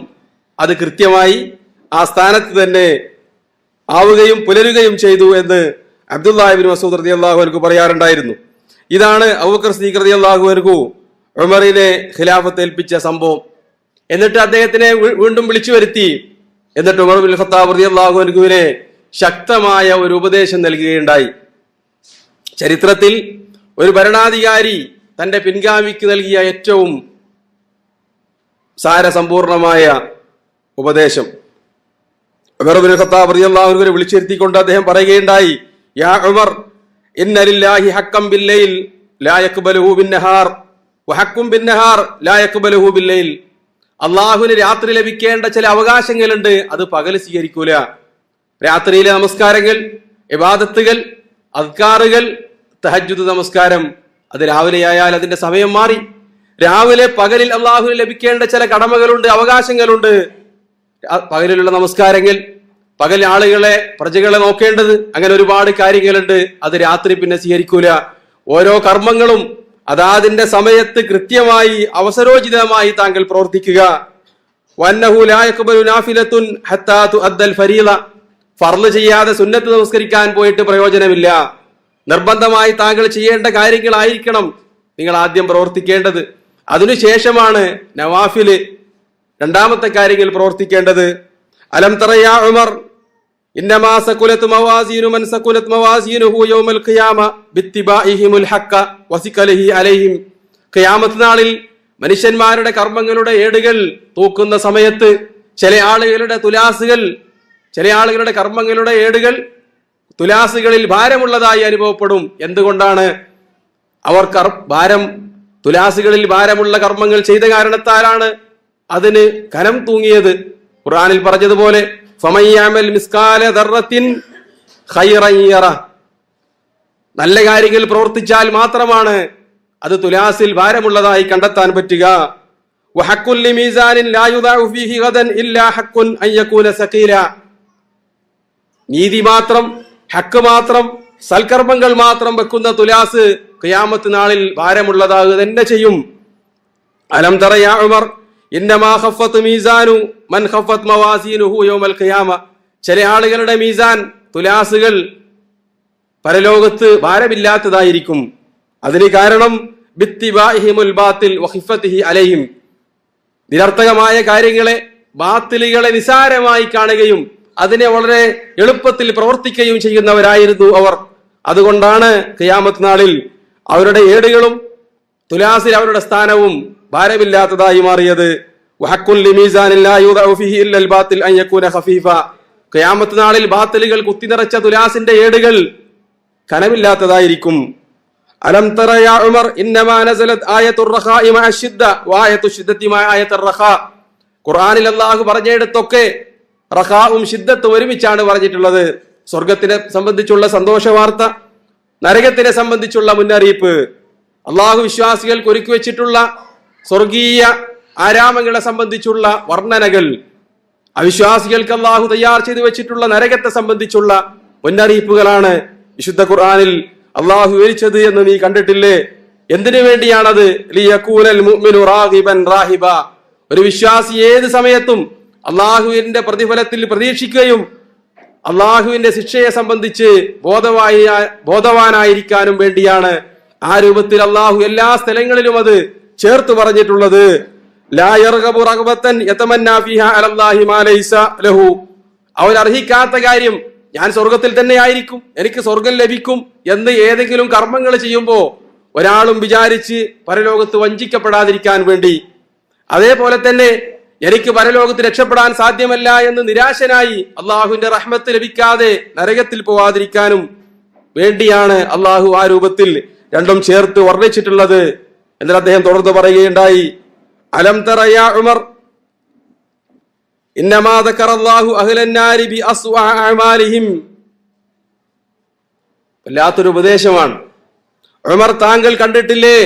അത് കൃത്യമായി ആ സ്ഥാനത്ത് തന്നെ ആവുകയും പുലരുകയും ചെയ്തു എന്ന് അബ്ദുല്ലാഹ് ഇബ്നു മസ്ഊദ് റളിയല്ലാഹു അൻഹു പറയാറുണ്ടായിരുന്നു. ഇതാണ് അബൂബക്കർ സിദ്ദീഖ് റളിയല്ലാഹു അൻഹു ഉമറിനെ ഖിലാഫത്ത് ഏൽപ്പിച്ച സംഭവം. എന്നിട്ട് അദ്ദേഹത്തിനെ വീണ്ടും വിളിച്ചു വരുത്തി. എന്നിട്ട് ഉമർ ഇബ്നുൽ ഖത്താബ് റളിയല്ലാഹു അൻഹുവിനെ ശക്തമായ ഒരു ഉപദേശം നൽകുകയുണ്ടായി. ചരിത്രത്തിൽ ഒരു ഭരണാധികാരി തന്റെ പിൻഗാമിക്ക് നൽകിയ ഏറ്റവും സാരസമ്പൂർണമായ ഉപദേശം. ഉമർ ഇബ്നുൽ ഖത്താബ് റളിയല്ലാഹു അൻഹുവിനെ വിളിച്ചിരുത്തിക്കൊണ്ട് അദ്ദേഹം പറയുകയുണ്ടായി, യാ ഉമർ, ഇന്ന ലില്ലാഹി ഹഖ്കം ബില്ലൈൽ ലാ യഖ്ബലുഹു ബിന്നഹാർ വഹഖ്കും ബിന്നഹാർ ലാ യഖ്ബലുഹു ബില്ലൈൽ. അള്ളാഹുവിന് രാത്രി ലഭിക്കേണ്ട ചില അവകാശങ്ങളുണ്ട്, അത് പകൽ സ്വീകരിക്കൂല. രാത്രിയിലെ നമസ്കാരങ്ങൾ, ഇബാദത്തുകൾ, അദ്കാറുകൾ, തഹജ്ജുദ് നമസ്കാരം, അത് രാവിലെയായാൽ അതിന്റെ സമയം മാറി. രാവിലെ പകലിൽ അള്ളാഹുവിന് ലഭിക്കേണ്ട ചില കടമകളുണ്ട്, അവകാശങ്ങളുണ്ട്. പകലിലുള്ള നമസ്കാരങ്ങൾ, പകൽ ആളുകളെ പ്രജകളെ നോക്കേണ്ടത്, അങ്ങനെ ഒരുപാട് കാര്യങ്ങളുണ്ട്. അത് രാത്രി പിന്നെ സ്വീകരിക്കൂല. ഓരോ കർമ്മങ്ങളും അതാതിന്റെ സമയത്ത് കൃത്യമായി അവസരോചിതമായി താങ്കൾ പ്രവർത്തിക്കുക. വന്നഹു ലാ യഖ്ബലു നാഫിലത്തുൻ ഹത്താ തുഅദ്ദൽ ഫരീള, ഫർള് ചെയ്യാതെ സുന്നത്ത് നമസ്കരിക്കാൻ പോയിട്ട് പ്രയോജനമില്ല. നിർബന്ധമായി താങ്കൾ ചെയ്യേണ്ട കാര്യങ്ങളായിരിക്കണം നിങ്ങൾ ആദ്യം പ്രവർത്തിക്കേണ്ടത്. അതിനുശേഷമാണ് നവാഫില്, രണ്ടാമത്തെ കാര്യങ്ങൾ പ്രവർത്തിക്കേണ്ടത്. അലം തറ യാ ഉമർ, ഇന്നമാ സകുലത് മവാസീനു മൻ സകുലത് മവാസീനുഹു യൗമൽ ഖിയാമ ബിത്തിബാഇഹിമുൽ ഹഖ്ക വസികലഹി അലൈഹിം. ഖിയാമത്ത് നാളിൽ മനുഷ്യന്മാരുടെ കർമ്മങ്ങളുടെ ഏടുകൾ തൂക്കുന്ന സമയത്ത് ചില ആളുകളുടെ കർമ്മങ്ങളുടെ ഏടുകൾ തുലാസുകളിൽ ഭാരമുള്ളതായി അനുഭവപ്പെടും. എന്തുകൊണ്ടാണ് അവർ തുലാസുകളിൽ ഭാരമുള്ള കർമ്മങ്ങൾ ചെയ്ത കാരണത്താലാണ് അതിന് കനം തൂങ്ങിയത്. ഖുർആനിൽ പറഞ്ഞതുപോലെ ഫമയ്യാമൽ മിസ്കാല ദർറത്തിൻ ഖൈറൻ യറ, നല്ല കാര്യങ്ങൾ പ്രവർത്തിച്ചാൽ മാത്രമാണ് അത് തുലാസിൽ ഭാരമുള്ളതായി കണ്ടെത്താൻ പറ്റുക. വഹഖുൽ ലിമീസാനിൻ ലാ യുദഉ ഫീഹി ഗദൻ ഇല്ലാ ഹഖ്ഖുൻ അൻ യകൂന സഖീല. നീതി മാത്രം, ഹക്ക് മാത്രം, സൽക്കർമ്മങ്ങൾ മാത്രം വെക്കുന്ന തുലാസ് ഖിയാമത്ത് നാളിൽ ഭാരമുള്ളതാകുക തന്നെ ചെയ്യും. അലം തറ യാ ഉമർ ഇന്നമാ ഖഫത്ത് മീസാനു മൻ ഖഫത്ത് മവാസീനുഹു യൗമൽ ഖിയാമ. ചില ആളുകളുടെ മീസാൻ, തുലാസുകൾ പരലോകത്ത് ഭാരമില്ലാത്തതായിരിക്കും. അതിന് കാരണം ബിത്തിബാഇഹിമുൽ ബാത്തിൽ വഖിഫത്തിഹി അലൈഹിം. നിരർത്ഥകമായ കാര്യങ്ങളെ, ബാത്തിലുകളെ നിസാരമായി കാണുകയും അതിനെ വളരെ എളുപ്പത്തിൽ പ്രവർത്തിക്കുകയും ചെയ്യുന്നവരായിരുന്നു അവർ. അതുകൊണ്ടാണ് ഖിയാമത്ത് നാളിൽ അവരുടെ ഏടുകളും തുലാസിൽ അവരുടെ സ്ഥാനവും ഭാരമില്ലാത്തതായി മാറിയത്. വഹഖുൽ ലിമീസാനിൻ ലാ യുദഉ ഫീഹി ഇല്ലൽ ബാത്തിൽ അൻ യകൂന ഖഫീഫ. ഖിയാമത്ത് നാളിൽ ബാത്തിലുകൾ കുത്തിനിറച്ച തുലാസിന്റെ ഏടുകൾ കനമില്ലാത്തതായിരിക്കും. അലം തറ യാ ഉമർ ഇന്നമാ നസലത് ആയത്തുർ റഖാഇ മഅ ശിദ്ദ വആയത്തു ശിദ്ദതി മഅ ആയത്തുർ റഖാ. ഖുർആനിൽ അല്ലാഹു പറഞ്ഞിടത്തൊക്കെ റഖാഉം ശിദ്ദത്തും ഒരുമിച്ചാണ് പറഞ്ഞിട്ടുള്ളത്. സ്വർഗത്തിനെ സംബന്ധിച്ചുള്ള സന്തോഷ വാർത്ത, നരകത്തിനെ സംബന്ധിച്ചുള്ള മുന്നറിയിപ്പ്, അല്ലാഹു വിശ്വാസികൾക്ക് ഒരുക്കി വെച്ചിട്ടുള്ള സ്വർഗീയ ആരാമങ്ങളെ സംബന്ധിച്ചുള്ള വർണ്ണനകൾ, അവിശ്വാസികൾക്ക് അല്ലാഹു തയ്യാർ ചെയ്തു വെച്ചിട്ടുള്ള നരകത്തെ സംബന്ധിച്ചുള്ള മുന്നറിയിപ്പുകളാണ് വിശുദ്ധ ഖുർആനിൽ അള്ളാഹു വിവരിച്ചത് എന്ന് നീ കണ്ടിട്ടില്ലേ? എന്തിനു വേണ്ടിയാണത്? ലിയകൂനൽ മുഅ്മിനു റാഗിബൻ റാഹിബ. ഒരു വിശ്വാസി ഏത് സമയത്തും അള്ളാഹുവിന്റെ പ്രതിഫലത്തിൽ പ്രതീക്ഷിക്കുകയും അള്ളാഹുവിന്റെ ശിക്ഷയെ സംബന്ധിച്ച് ബോധവാനായിരിക്കാനും വേണ്ടിയാണ്. ആ രൂപത്തിൽ അള്ളാഹു എല്ലാ സ്ഥലങ്ങളിലും അത് ചേർത്ത് പറഞ്ഞിട്ടുള്ളത്. ലാ യർഗബു റഗ്ബത്തൻ യതമന്നാ ഫീഹാ അലല്ലാഹി മാ ലൈസ ലഹു. അവൻ അർഹിക്കാത്ത കാര്യം, ഞാൻ സ്വർഗത്തിൽ തന്നെ ആയിരിക്കും, എനിക്ക് സ്വർഗം ലഭിക്കും എന്ന് ഏതെങ്കിലും കർമ്മങ്ങൾ ചെയ്യുമ്പോൾ ഒരാളും വിചാരിച്ച് പരലോകത്ത് വഞ്ചിക്കപ്പെടാതിരിക്കാൻ വേണ്ടി, അതേപോലെ തന്നെ എനിക്ക് പരലോകത്ത് രക്ഷപ്പെടാൻ സാധ്യമല്ല എന്ന് നിരാശനായി അള്ളാഹുവിന്റെ റഹ്മത്ത് ലഭിക്കാതെ നരകത്തിൽ പോവാതിരിക്കാനും വേണ്ടിയാണ് അള്ളാഹു ആ രൂപത്തിൽ രണ്ടും ചേർത്ത് വർണ്ണിച്ചിട്ടുള്ളത്. എന്നിട്ട് അദ്ദേഹം തുടർന്ന് പറയുകയുണ്ടായി, അലം തറ യാ ഉമർ ഇന്നമാ ദക്കറല്ലാഹു അഹ്ലൻ നാരി ബി അസ്വഅ അഅമാലിഹിം. വല്ലാത്തൊരു ഉപദേശമാണ്. ഉമർ, താങ്കൾ കണ്ടിട്ടില്ലേ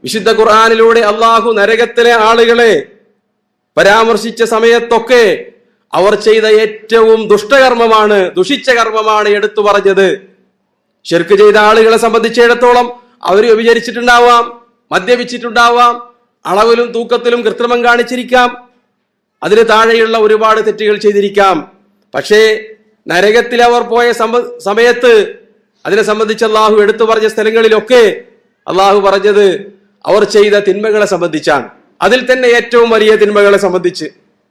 വിശുദ്ധ ഖുർആനിലൂടെ അള്ളാഹു നരകത്തിലെ ആളുകളെ പരാമർശിച്ച സമയത്തൊക്കെ അവർ ചെയ്ത ഏറ്റവും ദുഷ്ടകർമ്മമാണ്, ദുഷിച്ച കർമ്മമാണ് എടുത്തു പറഞ്ഞത്. ശിർക്ക് ചെയ്ത ആളുകളെ സംബന്ധിച്ചിടത്തോളം അവർ വ്യഭിചരിച്ചിട്ടുണ്ടാവാം, മദ്യപിച്ചിട്ടുണ്ടാവാം, അളവിലും തൂക്കത്തിലും കൃത്രിമം കാണിച്ചിരിക്കാം, അതിന് താഴെയുള്ള ഒരുപാട് തെറ്റുകൾ ചെയ്തിരിക്കാം. പക്ഷേ നരകത്തിൽ അവർ പോയ സമയത്ത് അതിനെ സംബന്ധിച്ച് അള്ളാഹു എടുത്തു പറഞ്ഞ സ്ഥലങ്ങളിലൊക്കെ അള്ളാഹു പറഞ്ഞത് അവർ ചെയ്ത തിന്മകളെ സംബന്ധിച്ചാണ്. അതിൽ തന്നെ ഏറ്റവും വലിയ തിന്മകളെ സംബന്ധിച്ച്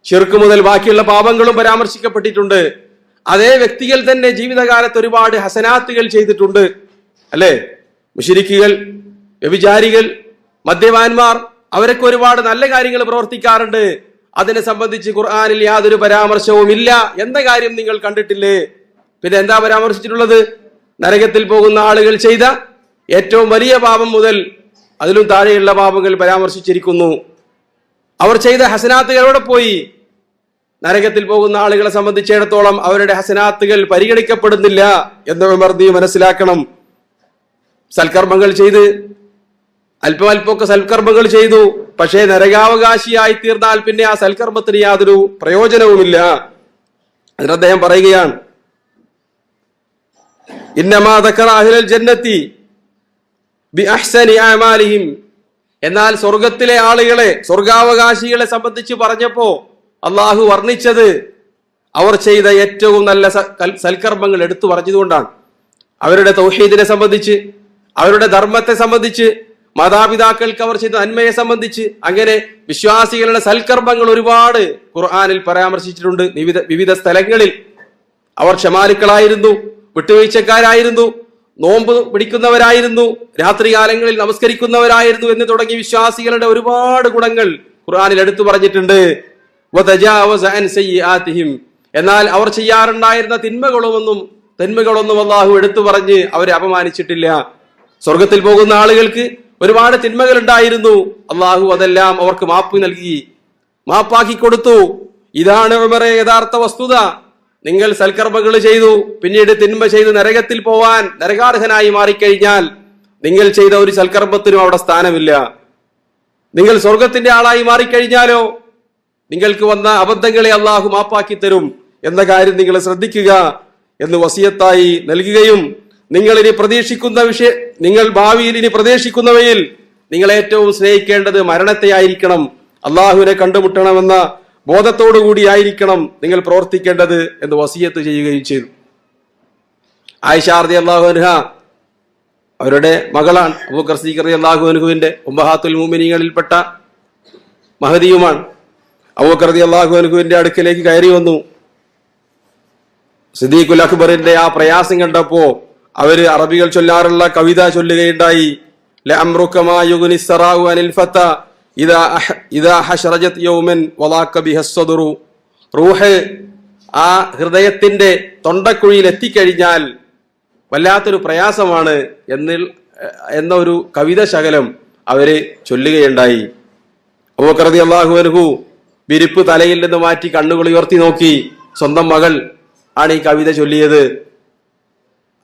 ശിർക്ക് മുതൽ ബാക്കിയുള്ള പാപങ്ങളും പരാമർശിക്കപ്പെട്ടിട്ടുണ്ട്. അതേ വ്യക്തികൾ തന്നെ ജീവിതകാലത്ത് ഒരുപാട് ഹസനാത്തുകൾ ചെയ്തിട്ടുണ്ട്, അല്ലെ? മുശ്രിക്കുകൾ, വ്യഭിചാരികൾ, മദ്യപാന്മാർ, അവരൊക്കെ ഒരുപാട് നല്ല കാര്യങ്ങൾ പ്രവർത്തിക്കാറുണ്ട്. അതിനെ സംബന്ധിച്ച് ഖുർആനിൽ യാതൊരു പരാമർശവും ഇല്ല എന്ന കാര്യം നിങ്ങൾ കണ്ടിട്ടില്ലേ? പിന്നെ എന്താ പരാമർശിച്ചിട്ടുള്ളത്? നരകത്തിൽ പോകുന്ന ആളുകൾ ചെയ്ത ഏറ്റവും വലിയ പാപം മുതൽ അതിലും താഴെയുള്ള പാപങ്ങൾ പരാമർശിച്ചിരിക്കുന്നു. അവർ ചെയ്ത ഹസനാത്തുകൾ എവിടെ പോയി? നരകത്തിൽ പോകുന്ന ആളുകളെ സംബന്ധിച്ചിടത്തോളം അവരുടെ ഹസനാത്തുകൾ പരിഗണിക്കപ്പെടുന്നില്ല എന്ന് ഉമർ നീ മനസ്സിലാക്കണം. സൽക്കർമ്മങ്ങൾ ചെയ്ത് അല്പമൊക്കെ സൽക്കർമ്മങ്ങൾ ചെയ്തു, പക്ഷേ നരകാവകാശിയായി തീർന്നാൽ പിന്നെ ആ സൽക്കർമ്മത്തിന് യാതൊരു പ്രയോജനവുമില്ല. അതിന് അദ്ദേഹം പറയുകയാണ്, ഇന്നമാ ദക്കറ അഹ്ലൽ ജന്നത്തി ബി അഹ്സനി അഅമാലിഹിം. എന്നാൽ സ്വർഗത്തിലെ ആളുകളെ, സ്വർഗാവകാശികളെ സംബന്ധിച്ച് പറഞ്ഞപ്പോ അള്ളാഹു വർണ്ണിച്ചത് അവർ ചെയ്ത ഏറ്റവും നല്ല സൽക്കർമ്മങ്ങൾ എടുത്തു പറഞ്ഞതുകൊണ്ടാണ്. അവരുടെ തൗഹീദിനെ സംബന്ധിച്ച്, അവരുടെ ധർമ്മത്തെ സംബന്ധിച്ച്, മാതാപിതാക്കൾക്ക് അവർ ചെയ്ത നന്മയെ സംബന്ധിച്ച്, അങ്ങനെ വിശ്വാസികളുടെ സൽക്കർമ്മങ്ങൾ ഒരുപാട് ഖുർആനിൽ പരാമർശിച്ചിട്ടുണ്ട്. വിവിധ സ്ഥലങ്ങളിൽ അവർ ക്ഷമാലുക്കളായിരുന്നു, വിട്ടുവീഴ്ചക്കാരായിരുന്നു, നോമ്പ് പിടിക്കുന്നവരായിരുന്നു, രാത്രികാലങ്ങളിൽ നമസ്കരിക്കുന്നവരായിരുന്നു എന്ന് തുടങ്ങി വിശ്വാസികളുടെ ഒരുപാട് ഗുണങ്ങൾ ഖുർആനിൽ എടുത്തു പറഞ്ഞിട്ടുണ്ട്. എന്നാൽ അവർ ചെയ്യാറുണ്ടായിരുന്ന തിന്മകളൊന്നും അള്ളാഹു എടുത്തു പറഞ്ഞ് അവരെ അപമാനിച്ചിട്ടില്ല. സ്വർഗത്തിൽ പോകുന്ന ആളുകൾക്ക് ഒരുപാട് തിന്മകൾ ഉണ്ടായിരുന്നു, അള്ളാഹു അതെല്ലാം അവർക്ക് മാപ്പ് നൽകി, മാപ്പാക്കി കൊടുത്തു. ഇതാണ് ഉമറേ യഥാർത്ഥ വസ്തുത. നിങ്ങൾ സൽക്കർമ്മങ്ങൾ ചെയ്തു, പിന്നീട് തിന്മ ചെയ്ത് നരകത്തിൽ പോവാൻ, നരകാർഹനായി മാറിക്കഴിഞ്ഞാൽ നിങ്ങൾ ചെയ്ത ഒരു സൽക്കർമ്മത്തിനും അവിടെ സ്ഥാനമില്ല. നിങ്ങൾ സ്വർഗത്തിന്റെ ആളായി മാറിക്കഴിഞ്ഞാലോ നിങ്ങൾക്ക് വന്ന അബദ്ധങ്ങളെ അള്ളാഹു മാപ്പാക്കി തരും എന്ന കാര്യം നിങ്ങൾ ശ്രദ്ധിക്കുക എന്ന് വസിയത്തായി നൽകുകയും നിങ്ങൾ ഭാവിയിൽ ഇനി പ്രതീക്ഷിക്കുന്നവയിൽ നിങ്ങൾ ഏറ്റവും സ്നേഹിക്കേണ്ടത് മരണത്തെ ആയിരിക്കണം, അള്ളാഹുവിനെ കണ്ടുമുട്ടണമെന്ന ബോധത്തോടു കൂടിയായിരിക്കണം നിങ്ങൾ പ്രവർത്തിക്കേണ്ടത് എന്ന് വസിയത്ത് ചെയ്യുകയും ചെയ്തു. ആയിഷ റളിയല്ലാഹു അൻഹ അവരുടെ മകളാണ്. അബൂബക്കർ സിദ്ദീഖ് റളിയല്ലാഹു അൻഹുവിന്റെ ഉമ്മഹാത്തുൽ മുഅ്മിനീങ്ങളിൽപ്പെട്ട മഹദിയുമാണ്. അബൂബക്കർ റളിയല്ലാഹു അൻഹുവിന്റെ അടുക്കലേക്ക് കയറി വന്നു. സിദ്ദീഖുൽ അക്ബറിന്റെ ആ പ്രയാസം കണ്ടപ്പോ അവര് അറബികൾ ചൊല്ലാറുള്ള കവിത ചൊല്ലുകയുണ്ടായി. ലഅംറുക മാ യുഗ്നി സറാഉ അനിൽ ഫത ഇദാ ഹശറജത് യൗമൻ വലാക ബിഹസ്സദറു. റൂഹ് ആ ഹൃദയത്തിന്റെ തൊണ്ടക്കുഴിയിൽ എത്തിക്കഴിഞ്ഞാൽ വല്ലാത്തൊരു പ്രയാസമാണ് എന്നൊരു കവിത ശകലം അവര് ചൊല്ലുകയുണ്ടായി. അബൂബക്കർ റളിയല്ലാഹു അൻഹു വിരിപ്പ് തലയിൽ നിന്ന് മാറ്റി കണ്ണുകൾ ഉയർത്തി നോക്കി. സ്വന്തം മകൾ ആണ് ഈ കവിത ചൊല്ലിയത്.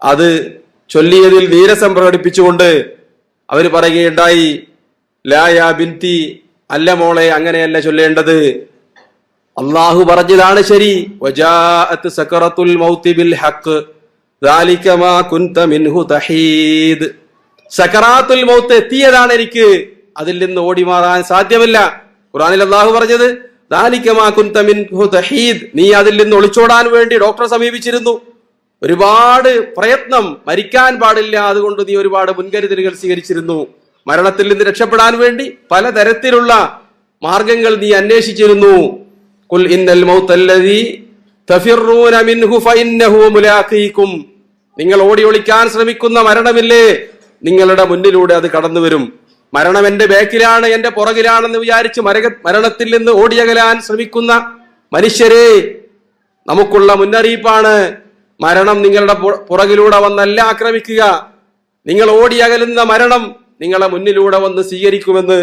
അത് ചൊല്ലിയതിൽ നീരസം പ്രകടിപ്പിച്ചുകൊണ്ട് അവര് പറയുകയുണ്ടായി, ലാ യാ ബിൻതി, അല്ല മോളെ, അങ്ങനെയല്ല ചൊല്ലേണ്ടത്. അള്ളാഹു പറഞ്ഞതാണ് ശരി. വജാഅത് സകറത്തുൽ മൗതി ബിൽ ഹഖ് ദാലിക മാ കുൻത മിൻഹു തഹീദ്. സകറാത്തുൽ മൗത്ത് എത്തിയതാണ് എനിക്ക്, അതിൽ നിന്ന് ഓടി മാറാൻ സാധ്യമല്ല. ഖുർആനിൽ അള്ളാഹു പറഞ്ഞത് ദാലിക മാ കുൻത മിൻഹു തഹീദ്, നീ അതിൽ നിന്ന് ഒളിച്ചോടാൻ വേണ്ടി ഡോക്ടറെ സമീപിച്ചിരുന്നു. ഒരുപാട് പ്രയത്നം, മരിക്കാൻ പാടില്ല, അതുകൊണ്ട് നീ ഒരുപാട് മുൻകരുതലുകൾ സ്വീകരിച്ചിരുന്നു. മരണത്തിൽ നിന്ന് രക്ഷപ്പെടാൻ വേണ്ടി പലതരത്തിലുള്ള മാർഗങ്ങൾ നീ അന്വേഷിച്ചിരുന്നു. ഖുൽ ഇന്നൽ മൗതല്ലദീ തഫിറൂന മിൻഹു ഫഇന്നഹു മുലാഖീകും. നിങ്ങൾ ഓടി ഒളിക്കാൻ ശ്രമിക്കുന്ന മരണമില്ലേ, നിങ്ങളുടെ മുന്നിലൂടെ അത് കടന്നു വരും. മരണം എന്റെ ബാക്കിലാണ്, എന്റെ പുറകിലാണെന്ന് വിചാരിച്ച് മരണത്തിൽ നിന്ന് ഓടിയകലാൻ ശ്രമിക്കുന്ന മനുഷ്യരെ, നമുക്കുള്ള മുന്നറിയിപ്പാണ്. മരണം നിങ്ങളുടെ പുറകിലൂടെ വന്നല്ല ആക്രമിക്കുക. നിങ്ങൾ ഓടിയകലുന്ന മരണം നിങ്ങളെ മുന്നിലൂടെ വന്ന് സ്വീകരിക്കുമെന്ന്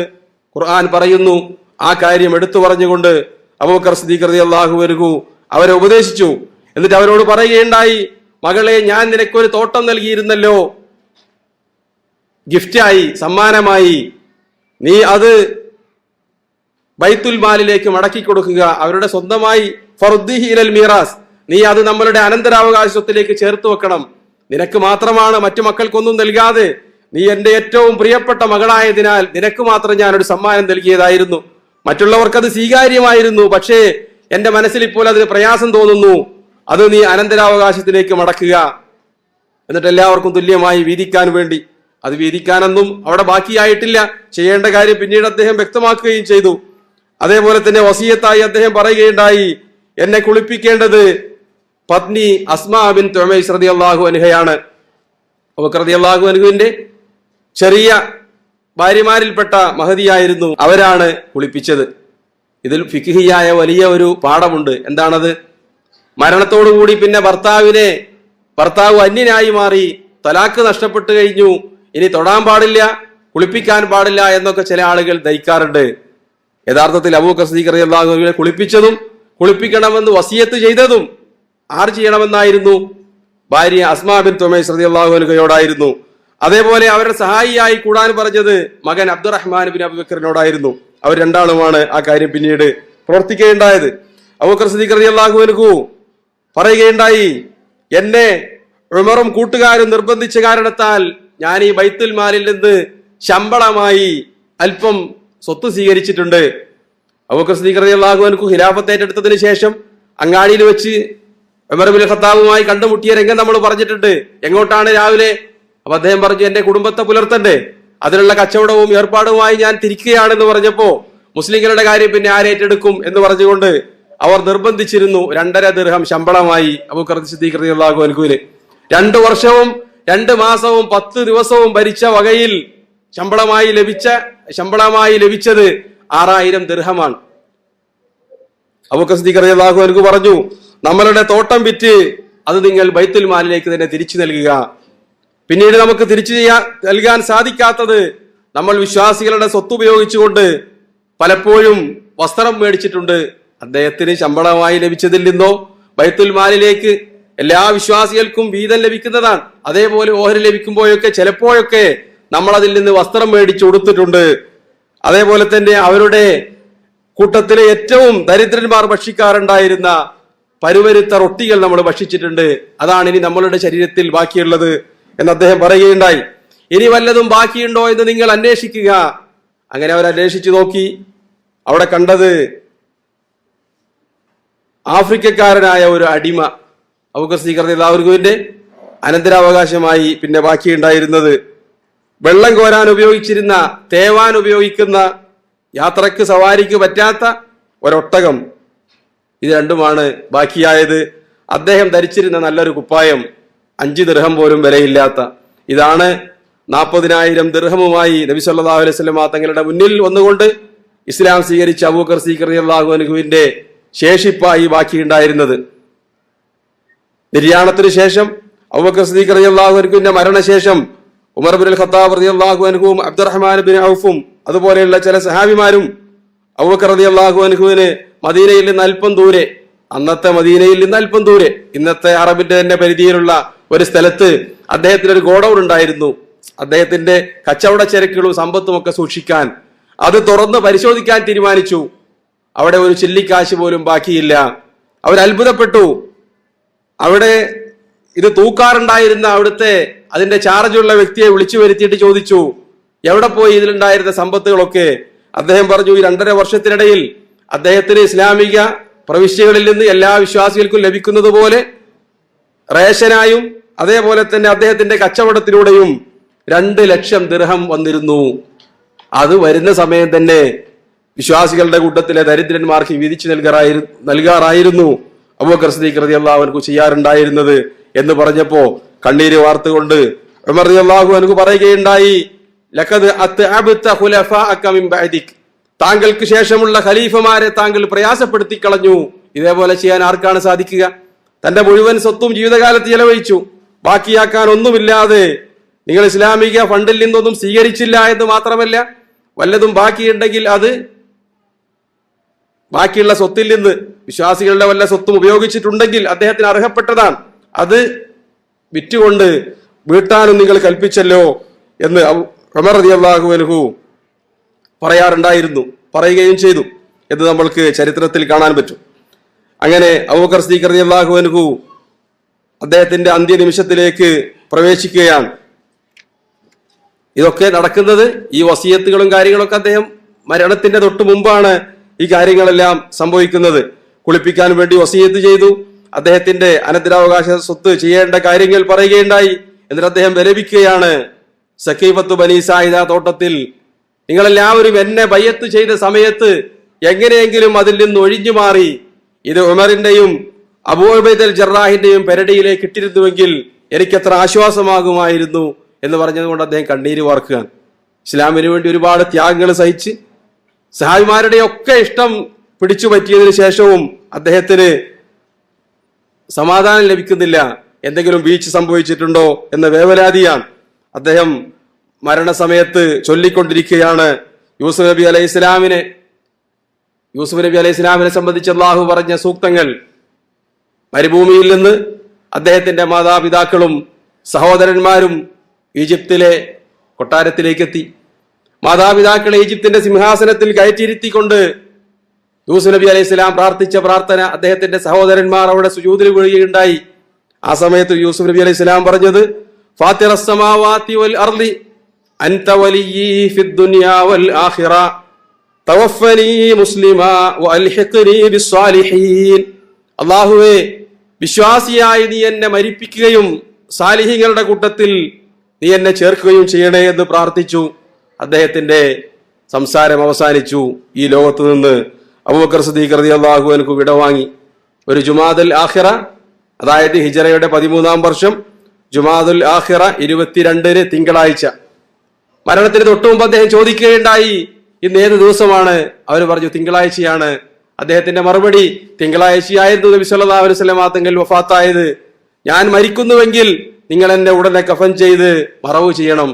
ഖുർആൻ പറയുന്നു. ആ കാര്യം എടുത്തു പറഞ്ഞുകൊണ്ട് അബൂബക്കർ സിദ്ദീഖ് റളിയല്ലാഹു അൻഹു അവരെ ഉപദേശിച്ചു. എന്നിട്ട് അവരോട് പറയുകയുണ്ടായി, മകളെ, ഞാൻ നിനക്കൊരു തോട്ടം നൽകിയിരുന്നല്ലോ ഗിഫ്റ്റായി, സമ്മാനമായി. നീ അത് ബൈത്തുൽ മാലിലേക്ക് മടക്കി കൊടുക്കുക, അവരുടെ സ്വന്തമായി. ഫർദിഹി ഇലൽ മീറാസ്, നീ അത് നമ്മളുടെ അനന്തരാവകാശത്തിലേക്ക് ചേർത്ത് വെക്കണം. നിനക്ക് മാത്രമാണ്, മറ്റു മക്കൾക്കൊന്നും നൽകാതെ. നീ എന്റെ ഏറ്റവും പ്രിയപ്പെട്ട മകളായതിനാൽ നിനക്ക് മാത്രം ഞാനൊരു സമ്മാനം നൽകിയതായിരുന്നു. മറ്റുള്ളവർക്കത് സ്വീകാര്യമായിരുന്നു, പക്ഷേ എന്റെ മനസ്സിൽ ഇപ്പോൾ അതിന് പ്രയാസം തോന്നുന്നു. അത് നീ അനന്തരാവകാശത്തിലേക്ക് മടക്കുക. എന്നിട്ട് എല്ലാവർക്കും തുല്യമായി വീതിക്കാൻ വേണ്ടി. അത് വീതിക്കാനൊന്നും അവിടെ ബാക്കിയായിട്ടില്ല. ചെയ്യേണ്ട കാര്യം പിന്നീട് അദ്ദേഹം വ്യക്തമാക്കുകയും ചെയ്തു. അതേപോലെ തന്നെ വസിയത്തായി അദ്ദേഹം പറയുകയുണ്ടായി, എന്നെ കുളിപ്പിക്കേണ്ടത് പത്നി അസ്മാ ബിൻത് ഉമൈസ് റളിയല്ലാഹു അൻഹയാണ്. അബൂബക്കർ റളിയല്ലാഹു അൻഹുവിന്റെ ചെറിയ ഭാര്യമാരിൽപ്പെട്ട മഹദിയായിരുന്നു. അവരാണ് കുളിപ്പിച്ചത്. ഇതിൽ ഫിഖ്ഹിയായ വലിയ ഒരു പാഠമുണ്ട്. എന്താണത്? മരണത്തോടുകൂടി പിന്നെ ഭർത്താവ് അന്യനായി മാറി, തലാക്ക് നഷ്ടപ്പെട്ടു കഴിഞ്ഞു, ഇനി തൊടാൻ പാടില്ല, കുളിപ്പിക്കാൻ പാടില്ല എന്നൊക്കെ ചില ആളുകൾ ധരിക്കാറുണ്ട്. യഥാർത്ഥത്തിൽ അബൂബക്കർ സിദ്ദീഖ് റളിയല്ലാഹു അൻഹുവിനെ കുളിപ്പിച്ചതും കുളിപ്പിക്കണമെന്ന് വസിയത്ത് ചെയ്തതും ആര് ചെയ്യണമെന്നായിരുന്നു? ഭാര്യ അസ്മാ ബിൻത് ഉമൈസ് റളിയല്ലാഹു അൻഹയോടായിരുന്നു. അതേപോലെ അവരുടെ സഹായിയായി കൂടാൻ പറഞ്ഞത് മകൻ അബ്ദുറഹ്മാൻ ബിൻ അബൂബക്കറിനോടായിരുന്നു. അവർ രണ്ടാളുമാണ് ആ കാര്യം പിന്നീട് പ്രവർത്തിക്കുകയുണ്ടായത്. അബൂബക്കർ സിദ്ദീഖ് റളിയല്ലാഹു അൻഹു പറയുകയുണ്ടായി, എന്നെ ഉമറും കൂട്ടുകാരും നിർബന്ധിച്ച കാരണത്താൽ ഞാൻ ഈ ബൈത്തുൽ മാലിൽ നിന്ന് ശമ്പളമായി അല്പം സ്വത്ത് സ്വീകരിച്ചിട്ടുണ്ട്. അബൂബക്കർ സിദ്ദീഖ് റളിയല്ലാഹു അൻഹു ഖിലാഫത്ത് ഏറ്റെടുത്തതിന് ശേഷം അങ്ങാടിയിൽ വെച്ച് ഉമർ ഇബ്നുൽ ഖത്താബുമായി കണ്ടുമുട്ടിയ രംഗം നമ്മൾ പറഞ്ഞിട്ടുണ്ട്. എങ്ങോട്ടാണ് രാവിലെ? അപ്പൊ അദ്ദേഹം പറഞ്ഞു, എന്റെ കുടുംബത്തെ പുലർത്തണ്ടേ, അതിനുള്ള കച്ചവടവും ഏർപ്പാടുമായി ഞാൻ തിരിക്കുകയാണെന്ന് പറഞ്ഞപ്പോ മുസ്ലിങ്ങളുടെ കാര്യം പിന്നെ ആരേറ്റെടുക്കും എന്ന് പറഞ്ഞുകൊണ്ട് അവർ നിർബന്ധിച്ചിരുന്നു. 2.5 ദിർഹം ശമ്പളമായി അബൂബക്കർ സിദ്ദീഖ് റളിയല്ലാഹു അൻഹുവിന്. 2 വർഷവും 2 മാസവും 10 ദിവസവും ഭരിച്ച വകയിൽ ശമ്പളമായി ലഭിച്ചത് 6000 ദിർഹമാണ്. അബൂബക്കർ സിദ്ദീഖ് റളിയല്ലാഹു അൻഹു പറഞ്ഞു, നമ്മളുടെ തോട്ടം വിറ്റ് അത് നിങ്ങൾ ബൈത്തുൽ മാലിലേക്ക് തന്നെ തിരിച്ചു നൽകുക. പിന്നീട് നമുക്ക് തിരിച്ചു നൽകാൻ സാധിക്കാത്തത് നമ്മൾ വിശ്വാസികളുടെ സ്വത്ത് ഉപയോഗിച്ചുകൊണ്ട് പലപ്പോഴും വസ്ത്രം മേടിച്ചിട്ടുണ്ട്. അദ്ദേഹത്തിന് ശമ്പളമായി ലഭിച്ചതിൽ നിന്നോ ബൈത്തുൽ മാലിലേക്ക് എല്ലാ വിശ്വാസികൾക്കും വീതം ലഭിക്കുന്നതാണ്. അതേപോലെ ഓഹരി ലഭിക്കുമ്പോഴൊക്കെ ചിലപ്പോഴൊക്കെ നമ്മൾ അതിൽ നിന്ന് വസ്ത്രം മേടിച്ചു കൊടുത്തിട്ടുണ്ട്. അതേപോലെ തന്നെ അവരുടെ കൂട്ടത്തിലെ ഏറ്റവും ദരിദ്രന്മാർ ഭക്ഷിക്കാറുണ്ടായിരുന്ന പരുവരുത്ത റൊട്ടികൾ നമ്മൾ ഭക്ഷിച്ചിട്ടുണ്ട്. അതാണ് ഇനി നമ്മളുടെ ശരീരത്തിൽ ബാക്കിയുള്ളത് എന്ന് അദ്ദേഹം പറയുകയുണ്ടായി. ഇനി വല്ലതും ബാക്കിയുണ്ടോ എന്ന് നിങ്ങൾ അന്വേഷിക്കുക. അങ്ങനെ അവർ അന്വേഷിച്ചു നോക്കി. അവിടെ കണ്ടത് ആഫ്രിക്കക്കാരനായ ഒരു അടിമ, അബൂബക്കർ സിദ്ദീഖ് റളിയല്ലാഹു അൻഹുവിന്റെ അനന്തരാവകാശമായി പിന്നെ ബാക്കിയുണ്ടായിരുന്നത് വെള്ളം കോരാൻ ഉപയോഗിച്ചിരുന്ന, തേവാൻ ഉപയോഗിക്കുന്ന, യാത്രക്ക് സവാരിക്ക് പറ്റാത്ത ഒരൊട്ടകം. ഇത് രണ്ടുമാണ് ബാക്കിയായത്. അദ്ദേഹം ധരിച്ചിരുന്ന നല്ലൊരു കുപ്പായം, 5 ദിർഹം പോലും വിലയില്ലാത്ത. ഇതാണ് 40,000 ദിർഹമുമായി നബി സല്ലല്ലാഹു അലൈഹി വസല്ലം തങ്ങളുടെ മുന്നിൽ വന്നുകൊണ്ട് ഇസ്ലാം സ്വീകരിച്ച അബൂബക്കർ സിദ്ദീഖ് റളിയല്ലാഹു അൻഹുവിന്റെ ശേഷിപ്പായി ബാക്കിയുണ്ടായിരുന്നത്. നിര്യാണത്തിന് ശേഷം അബൂബക്കർ സിദ്ദീഖ് റളിയല്ലാഹു അൻഹുവിന്റെ മരണശേഷം ഉമർ ഇബ്നുൽ ഖത്താബ് റളിയല്ലാഹു അൻഹുവും അബ്ദുറഹ്മാൻ ബിൻ ഔഫും അതുപോലെയുള്ള ചില സഹാബിമാരും അബൂബക്കർ റളിയല്ലാഹു അൻഹുവിന് മദീനയിൽ നിന്ന് അല്പം ദൂരെ, അന്നത്തെ മദീനയിൽ നിന്ന് അല്പം ദൂരെ, ഇന്നത്തെ അറബിന്റെ തന്നെ പരിധിയിലുള്ള ഒരു സ്ഥലത്ത് അദ്ദേഹത്തിന് ഒരു ഗോഡൌൺ ഉണ്ടായിരുന്നു. അദ്ദേഹത്തിന്റെ കച്ചവട ചരക്കുകളും സമ്പത്തും ഒക്കെ സൂക്ഷിക്കാൻ. അത് തുറന്ന് പരിശോധിക്കാൻ തീരുമാനിച്ചു. അവിടെ ഒരു ചില്ലിക്കാശ് പോലും ബാക്കിയില്ല. അവർ അത്ഭുതപ്പെട്ടു. അവിടെ ഇത് തൂക്കാറുണ്ടായിരുന്ന അവിടുത്തെ അതിന്റെ ചാർജുള്ള വ്യക്തിയെ വിളിച്ചു വരുത്തിയിട്ട് ചോദിച്ചു, എവിടെ പോയി ഇതിലുണ്ടായിരുന്ന സമ്പത്തുകളൊക്കെ? അദ്ദേഹം പറഞ്ഞു, ഈ 2.5 വർഷത്തിനിടയിൽ അദ്ദേഹത്തിന് ഇസ്ലാമിക പ്രവിശ്യകളിൽ നിന്ന് എല്ലാ വിശ്വാസികൾക്കും ലഭിക്കുന്നത് പോലെ റേഷനായും അതേപോലെ തന്നെ അദ്ദേഹത്തിന്റെ കച്ചവടത്തിലൂടെയും 2 ലക്ഷം ദിർഹം വന്നിരുന്നു. അത് വരുന്ന സമയം തന്നെ വിശ്വാസികളുടെ കൂട്ടത്തിലെ ദരിദ്രന്മാർക്ക് വീതിച്ചു നൽകാറായിരുന്നു അബൂബക്കർ സിദ്ദീഖ് റളിയല്ലാഹു അൻഹു ചെയ്യാറുണ്ടായിരുന്നത് എന്ന് പറഞ്ഞപ്പോ കണ്ണീര് വാർത്തുകൊണ്ട് ഉമർ റളിയല്ലാഹു അൻഹു പറയുകയുണ്ടായി, ലഖദ് അത്അബ്ത ഖുലഫാഅക മിൻ ബഅദിക്, താങ്കൾക്ക് ശേഷമുള്ള ഖലീഫമാരെ താങ്കൾ പ്രയാസപ്പെടുത്തി കളഞ്ഞു. ഇതേപോലെ ചെയ്യാൻ ആർക്കാണ് സാധിക്കുക? തന്റെ മുഴുവൻ സ്വത്തും ജീവിതകാലത്ത് ചെലവഴിച്ചു, ബാക്കിയാക്കാൻ ഒന്നുമില്ലാതെ നിങ്ങൾ ഇസ്ലാമിക ഫണ്ടിൽ നിന്നൊന്നും സ്വീകരിച്ചില്ല എന്ന് മാത്രമല്ല, വല്ലതും ബാക്കിയുണ്ടെങ്കിൽ അത് ബാക്കിയുള്ള സ്വത്തിൽ നിന്ന് വിശ്വാസികളുടെ വല്ല സ്വത്തും ഉപയോഗിച്ചിട്ടുണ്ടെങ്കിൽ അദ്ദേഹത്തിന് അർഹപ്പെട്ടതാണ്, അത് വിറ്റുകൊണ്ട് വീട്ടാനും നിങ്ങൾ കൽപ്പിച്ചല്ലോ എന്ന് ഉമർ റളിയല്ലാഹു അൻഹു പറയാറുണ്ടായിരുന്നു, പറയുകയും ചെയ്തു എന്ന് നമ്മൾക്ക് ചരിത്രത്തിൽ കാണാൻ പറ്റും. അങ്ങനെ അബൂബക്കർ സിദ്ദീഖ് റളിയല്ലാഹു അൻഹു അദ്ദേഹത്തിന്റെ അന്ത്യനിമിഷത്തിലേക്ക് പ്രവേശിക്കുകയാണ്. ഇതൊക്കെ നടക്കുന്നത്, ഈ വസിയത്തുകളും കാര്യങ്ങളൊക്കെ അദ്ദേഹം മരണത്തിന്റെ തൊട്ട് മുമ്പാണ് ഈ കാര്യങ്ങളെല്ലാം സംഭവിക്കുന്നത്. കുളിപ്പിക്കാൻ വേണ്ടി വസിയത്ത് ചെയ്തു. അദ്ദേഹത്തിന്റെ അനന്തരാവകാശ സ്വത്ത് ചെയ്യേണ്ട കാര്യങ്ങൾ പറയുകയുണ്ടായി. എന്നിട്ട് അദ്ദേഹം വിലപിക്കുകയാണ്, സഖീഫത്തു ബനീ സായിദ തോട്ടത്തിൽ നിങ്ങളെല്ലാവരും എന്നെ ബയ്യത്ത് ചെയ്ത സമയത്ത് എങ്ങനെയെങ്കിലും അതിൽ നിന്ന് ഒഴിഞ്ഞു മാറി ഇത് ഉമറിന്റെയും അബൂ ഉബൈദ അൽ ജറാഹിന്റെയും പെരടിയിലേക്ക് ഇട്ടിരുന്നുവെങ്കിൽ എനിക്കെത്ര ആശ്വാസമാകുമായിരുന്നു എന്ന് പറഞ്ഞതുകൊണ്ട് അദ്ദേഹം കണ്ണീര് വാർക്കുകയാണ്. ഇസ്ലാമിന് വേണ്ടി ഒരുപാട് ത്യാഗങ്ങൾ സഹിച്ച് സഹാബിമാരുടെ ഒക്കെ ഇഷ്ടം പിടിച്ചു പറ്റിയതിനു ശേഷവും അദ്ദേഹത്തിന് സമാധാനം ലഭിക്കുന്നില്ല. എന്തെങ്കിലും വീഴ്ച സംഭവിച്ചിട്ടുണ്ടോ എന്ന വേവലാതിയാണ്. അദ്ദേഹം മരണസമയത്ത് ചൊല്ലിക്കൊണ്ടിരിക്കുകയാണ് യൂസുഫ് നബി അലൈഹി ഇസ്ലാമിനെ സംബന്ധിച്ച് അല്ലാഹു പറഞ്ഞ സൂക്തങ്ങൾ. മരുഭൂമിയിൽ നിന്ന് അദ്ദേഹത്തിന്റെ മാതാപിതാക്കളും സഹോദരന്മാരും ഈജിപ്തിലെ കൊട്ടാരത്തിലേക്ക് എത്തി. മാതാപിതാക്കളെ ഈജിപ്തിന്റെ സിംഹാസനത്തിൽ കയറ്റിയിരുത്തിക്കൊണ്ട് യൂസുഫ് നബി അലൈഹി സ്വലാം പ്രാർത്ഥിച്ച പ്രാർത്ഥന അദ്ദേഹത്തിന്റെ സഹോദരന്മാർ അവിടെ സുജൂദിൽ വീഴുകയുണ്ടായി. ആ സമയത്ത് യൂസുഫ് നബി അലൈഹി സ്വലാം പറഞ്ഞത്, ഫാത്തിറസ് സമാവാതി വൽ അർളി അൻത വലിയ്യി ഫിദ് ദുനിയാ വൽ ആഖിറ തവഫനി മുസ്ലിമാ വഅൽഹിഖ്നി ബിസ്സാലിഹീൻ. അല്ലാഹുവേ, വിശ്വാസിയായി നീ എന്നെ മരിപ്പിക്കുകയും സാലിഹീങ്ങളുടെ കൂട്ടത്തിൽ നീ എന്നെ ചേർക്കുകയും ചെയ്യണേ എന്ന് പ്രാർത്ഥിച്ചു. അദ്ദേഹത്തിന്റെ സംസാരം അവസാനിച്ചു. ഈ ലോകത്ത് നിന്ന് അബൂബക്കർ സിദ്ദീഖ് റളിയല്ലാഹു അൻഹു വിടവാങ്ങി. ഒരു ജുമാദുൽ ആഖിറ, അതായത് ഹിജറയുടെ 13-ാം വർഷം ജുമാദുൽ ആഖിറ 22-ന് തിങ്കളാഴ്ച. മരണത്തിന് തൊട്ടു മുമ്പ് അദ്ദേഹം ചോദിക്കുകയുണ്ടായി, ഇന്ന് ഏത് ദിവസമാണ്? അവർ പറഞ്ഞു തിങ്കളാഴ്ചയാണ്. അദ്ദേഹത്തിന്റെ മറുപടി, തിങ്കളാഴ്ചയായിരുന്നു നബി സല്ലല്ലാഹു അലൈഹി വസല്ലം തങ്ങൾ വഫാത്തായത്. ഞാൻ മരിക്കുന്നുവെങ്കിൽ നിങ്ങൾ എന്നെ ഉടനെ കഫൻ ചെയ്ത് മറവ് ചെയ്യണം.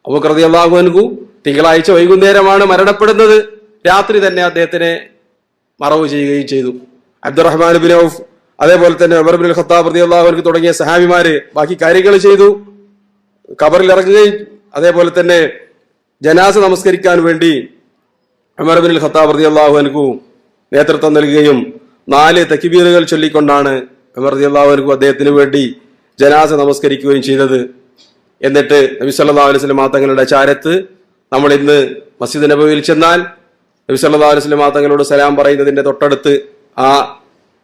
അബൂബക്കർ റളിയല്ലാഹു അൻഹു തിങ്കളാഴ്ച വൈകുന്നേരമാണ് മരണപ്പെടുന്നത്. രാത്രി തന്നെ അദ്ദേഹത്തിനെ മറവ് ചെയ്യുകയും ചെയ്തു. അബ്ദുറഹ്മാൻ ബിൻ ഔഫ്, അതേപോലെ തന്നെ ഉമർ ഇബ്നുൽ ഖത്താബ് റളിയല്ലാഹു അൻഹു തുടങ്ങിയ സഹാബിമാര് ബാക്കി കാര്യങ്ങൾ ചെയ്തു. ഖബറിൽ ഇറങ്ങുകയും അതേപോലെ തന്നെ ജനാസ നമസ്കരിക്കാൻ വേണ്ടി ഉമർ ഇബ്നുൽ ഖത്താബ് റളിയല്ലാഹു അൻഹു നേതൃത്വം നൽകുകയും 4 തക്ബീറുകൾ ചൊല്ലിക്കൊണ്ടാണ് ഉമർ റളിയല്ലാഹു അൻഹു അദ്ദേഹത്തിന് വേണ്ടി ജനാസ നമസ്കരിക്കുകയും ചെയ്തത്. എന്നിട്ട് നബി സല്ലല്ലാഹു അലൈഹി വസല്ലം തങ്ങളുടെ ചാരത്ത് നമ്മൾ ഇന്ന് മസ്ജിദ് നബവിയിൽ ചെന്നാൽ നബി സല്ലല്ലാഹു അലൈഹി വസല്ലം തങ്ങളോട് സലാം പറയുന്നതിന്റെ തൊട്ടടുത്ത് ആ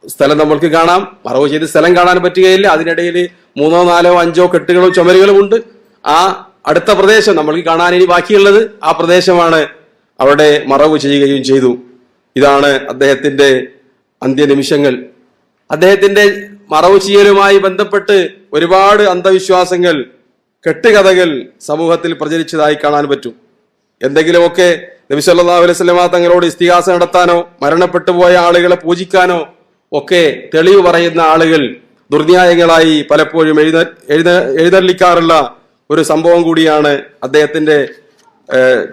സ്ഥലം നമ്മൾക്ക് കാണാം. മറവ് ചെയ്ത് സ്ഥലം കാണാൻ പറ്റുകയില്ല. അതിനിടയിൽ 3, 4, 5 കെട്ടുകളും ചുമരുകളും ഉണ്ട്. ആ അടുത്ത പ്രദേശം നമ്മൾക്ക് കാണാൻ ഇനി ബാക്കിയുള്ളത് ആ പ്രദേശമാണ്. അവിടെ മറവ് ചെയ്യുകയും ചെയ്തു. ഇതാണ് അദ്ദേഹത്തിന്റെ അന്ത്യനിമിഷങ്ങൾ. അദ്ദേഹത്തിന്റെ മറവ് ചെയ്യലുമായി ബന്ധപ്പെട്ട് ഒരുപാട് അന്ധവിശ്വാസങ്ങൾ, കെട്ടുകഥകൾ സമൂഹത്തിൽ പ്രചരിച്ചതായി കാണാൻ പറ്റും. എന്തെങ്കിലുമൊക്കെ നബി സല്ലല്ലാഹു അലൈഹി വസല്ലം തങ്ങളോട് ഇസ്തിഗാസ നടത്താനോ മരണപ്പെട്ടു പോയ ആളുകളെ പൂജിക്കാനോ ഒക്കെ തെളിവ് പറയുന്ന ആളുകൾ ദുർന്യായങ്ങളായി പലപ്പോഴും എഴുന്നള്ളിക്കാറുള്ള ഒരു സംഭവം കൂടിയാണ് അദ്ദേഹത്തിന്റെ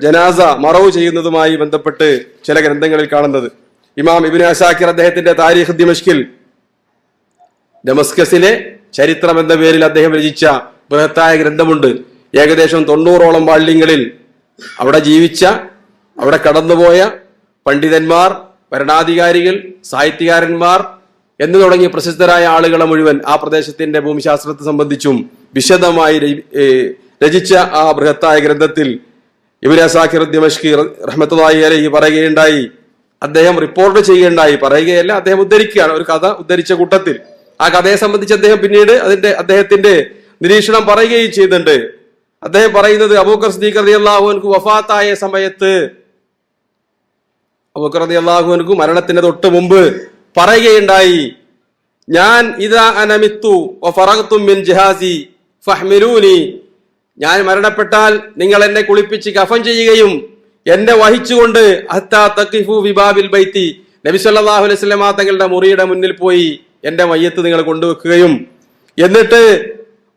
ജനാസ മറവ് ചെയ്യുന്നതുമായി ബന്ധപ്പെട്ട് ചില ഗ്രന്ഥങ്ങളിൽ കാണുന്നത്. ഇമാം ഇബ്നു അസാക്കിർ അദ്ദേഹത്തിന്റെ താരീഖ് ദിമഷ്കിൽ ഡമസ്കസിലെ ചരിത്രം എന്ന പേരിൽ അദ്ദേഹം രചിച്ച ബൃഹത്തായ ഗ്രന്ഥമുണ്ട്. ഏകദേശം 90ഓളം വാള്യങ്ങളിൽ അവിടെ ജീവിച്ച, അവിടെ കടന്നുപോയ പണ്ഡിതന്മാർ, ഭരണാധികാരികൾ, സാഹിത്യകാരന്മാർ എന്ന് തുടങ്ങിയ പ്രസിദ്ധരായ ആളുകളെ മുഴുവൻ ആ പ്രദേശത്തിന്റെ ഭൂമിശാസ്ത്രത്തെ സംബന്ധിച്ചും വിശദമായി രചിച്ച ആ ബൃഹത്തായ ഗ്രന്ഥത്തിൽ ഇബ്നു അസാക്കിർ ദിമഷ്കി റഹ്മത്തുള്ളാഹി അലൈഹി പറയുകയുണ്ടായി. അദ്ദേഹം റിപ്പോർട്ട് ചെയ്യുകയുണ്ടായി, പറയുകയല്ല, അദ്ദേഹം ഉദ്ധരിക്കുകയാണ്. ഒരു കഥ ഉദ്ധരിച്ച കൂട്ടത്തിൽ ആ കഥയെ സംബന്ധിച്ച് അദ്ദേഹം പിന്നീട് അദ്ദേഹത്തിന്റെ നിരീക്ഷണം പറയുകയും ചെയ്യുന്നുണ്ട്. അദ്ദേഹം പറയുന്നത് അബൂബക്കർ സിദ്ദീഖ് റളിയല്ലാഹു അൻഹു വഫാത്തായ സമയത്ത്, അബൂബക്കർ റളിയല്ലാഹു അൻഹു മരണത്തിന് തൊട്ട് മുമ്പ് പറയുകയുണ്ടായി, ഞാൻ ഇദാ അനമിത്തു വഫറഗ്തും മിൻ ജിഹാസി ഫഹ്മിലൂനി, ഞാൻ മരണപ്പെട്ടാൽ നിങ്ങൾ എന്നെ കുളിപ്പിച്ച് കഫൻ ചെയ്യുകയും എന്നെ വഹിച്ചുകൊണ്ട് ഹത്താ തഖിഫു ബിബാബിൽ ബൈത്തി, നബി സല്ലല്ലാഹു അലൈഹി വസല്ലം തങ്ങളുടെ മുറിയുടെ മുന്നിൽ പോയി എന്റെ മയ്യത്ത് നിങ്ങൾ കൊണ്ടുവെക്കുകയും എന്നിട്ട്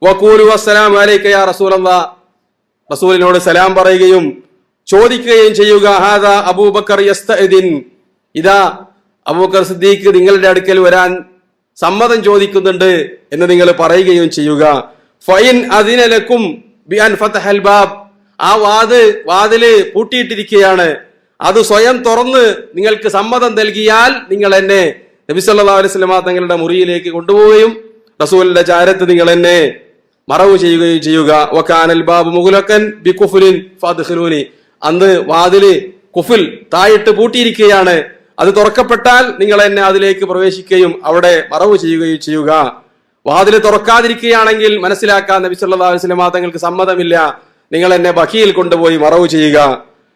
വഖൂലു വസ്സലാമു അലൈക യാ റസൂലല്ലാഹ്, റസൂലിനോട് സലാം പറയുകയും ചോദിക്കുകയും ചെയ്യുക, ഹാദാ അബൂബക്കർ യസ്തഅദിൻ, ഇതാ അബൂബക്കർ സിദ്ദീഖ് നിങ്ങളുടെ അടുക്കൽ വരാൻ സമ്മതം ചോദിക്കുന്നുണ്ട് എന്ന് നിങ്ങൾ പറയുകയും ചെയ്യുക. ഫൈൻ അദിന ലക്കും ബി അൻ ഫതഹൽ ബാബ്, ആ വാതില് പൂട്ടിയിട്ടിരിക്കുകയാണ്, അത് സ്വയം തുറന്ന് നിങ്ങൾക്ക് സമ്മതം നൽകിയാൽ നിങ്ങൾ എന്നെ നബി സല്ലല്ലാഹു അലൈഹി വസല്ലം തങ്ങളുടെ മുറിയിലേക്ക് കൊണ്ടുപോവുകയും റസൂലിന്റെ ചാരത്ത് നിങ്ങൾ എന്നെ മറവ് ചെയ്യുകയും ചെയ്യുക. വകാനൽ ബാബ് മുഗ്ലഖൻ ബികുഫ്ലിൻ ഫദ്ഖിലൂനി, അന്ന് വാതില് കുഫിൽ താഴിട്ട് പൂട്ടിയിരിക്കുകയാണ്, അത് തുറക്കപ്പെട്ടാൽ നിങ്ങൾ എന്നെ അതിലേക്ക് പ്രവേശിക്കുകയും അവിടെ മറവ് ചെയ്യുകയും ചെയ്യുക. വാതില് തുറക്കാതിരിക്കുകയാണെങ്കിൽ മനസ്സിലാക്കാൻ നബി സല്ലല്ലാഹു അലൈഹി വസല്ലം തങ്ങൾക്ക് സമ്മതമില്ല, നിങ്ങൾ എന്നെ ബഖീൽ കൊണ്ടുപോയി മറവ് ചെയ്യുക.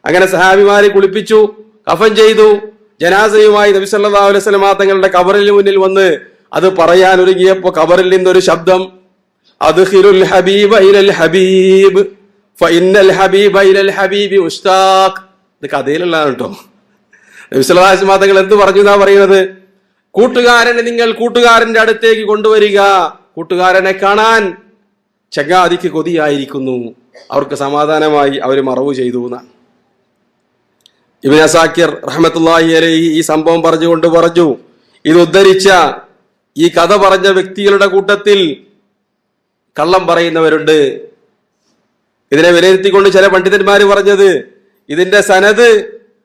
അങ്ങനെ സഹാബിമാരെ കുളിപ്പിച്ചു, കഫൻ ചെയ്തു. ജനാസയുമായി നബി സല്ലല്ലാഹു അലൈഹി വസല്ലം തങ്ങളുടെ ഖബറിന് മുന്നിൽ വന്ന് അത് പറയാൻ ഒരുങ്ങിയപ്പോ ഖബറിൽ നിന്നൊരു ശബ്ദം, അദ്ഖിലുൽ ഹബീബ ഇലൽ ഹബീബ് ഫഇന്നൽ ഹബീബ ഇലൽ ഹബീബി മുസ്താഖ്. ഇത് കഥയിലുള്ളതാണ് കേട്ടോ. നബി സല്ലല്ലാഹു അലൈഹി വസല്ലം തങ്ങൾ എന്ത് പറഞ്ഞു എന്നാ പറയുന്നത്? കൂട്ടുകാരനെ നിങ്ങൾ കൂട്ടുകാരന്റെ അടുത്തേക്ക് കൊണ്ടുവരിക, കൂട്ടുകാരനെ കാണാൻ ചങ്ങാതിക്ക് കൊതിയായിരിക്കുന്നു, അവർക്ക് സമാധാനമായി അവർ മറവ് ചെയ്തു എന്നാണ്. ഇബ്നു അസാക്കിർ റഹ്മത്തുള്ളാഹി അലൈഹി ഈ സംഭവം പറഞ്ഞുകൊണ്ട് പറഞ്ഞു, ഇത് ഉദ്ധരിച്ച ഈ കഥ പറഞ്ഞ വ്യക്തികളുടെ കൂട്ടത്തിൽ കള്ളം പറയുന്നവരുണ്ട്. ഇതിനെ വിലയിരുത്തിക്കൊണ്ട് ചില പണ്ഡിതന്മാര് പറഞ്ഞത്, ഇതിന്റെ സനത്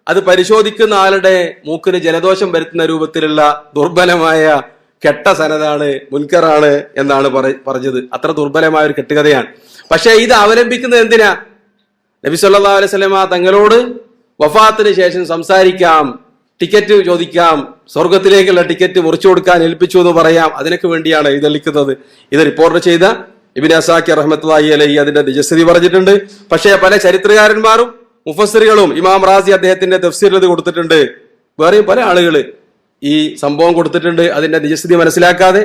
അത് പരിശോധിക്കുന്ന ആളുടെ മൂക്കിന് ജലദോഷം വരുത്തുന്ന രൂപത്തിലുള്ള ദുർബലമായ കെട്ട സനതാണ്, മുൻകറാണ് എന്നാണ് പറഞ്ഞത്. അത്ര ദുർബലമായ ഒരു കെട്ടുകഥയാണ്. പക്ഷെ ഇത് അവലംബിക്കുന്നത് എന്തിനാ? നബി സല്ലല്ലാഹു അലൈഹി വസല്ലം തങ്ങളോട് വഫാത്തിന് ശേഷം സംസാരിക്കാം, ടിക്കറ്റ് ചോദിക്കാം, സ്വർഗത്തിലേക്കുള്ള ടിക്കറ്റ് മുറിച്ചു കൊടുക്കാൻ ഏൽപ്പിച്ചു എന്ന് പറയാം, അതിനൊക്കെ വേണ്ടിയാണ് എഴുന്നള്ളിക്കുന്നത്. ഇത് റിപ്പോർട്ട് ചെയ്ത ഇബ്നു അസാക്കിർ റഹ്മത്തുള്ളാഹി അലൈഹി അതിന്റെ നിജസ്ഥിതി പറഞ്ഞിട്ടുണ്ട്. പക്ഷേ പല ചരിത്രകാരന്മാരും മുഫസ്സിറുകളും ഇമാം റാസി അദ്ദേഹത്തിന്റെ തഫ്സീറിൽ ഇത് കൊടുത്തിട്ടുണ്ട്. വേറെയും പല ആളുകൾ ഈ സംഭവം കൊടുത്തിട്ടുണ്ട്. അതിന്റെ നിജസ്ഥിതി മനസ്സിലാക്കാതെ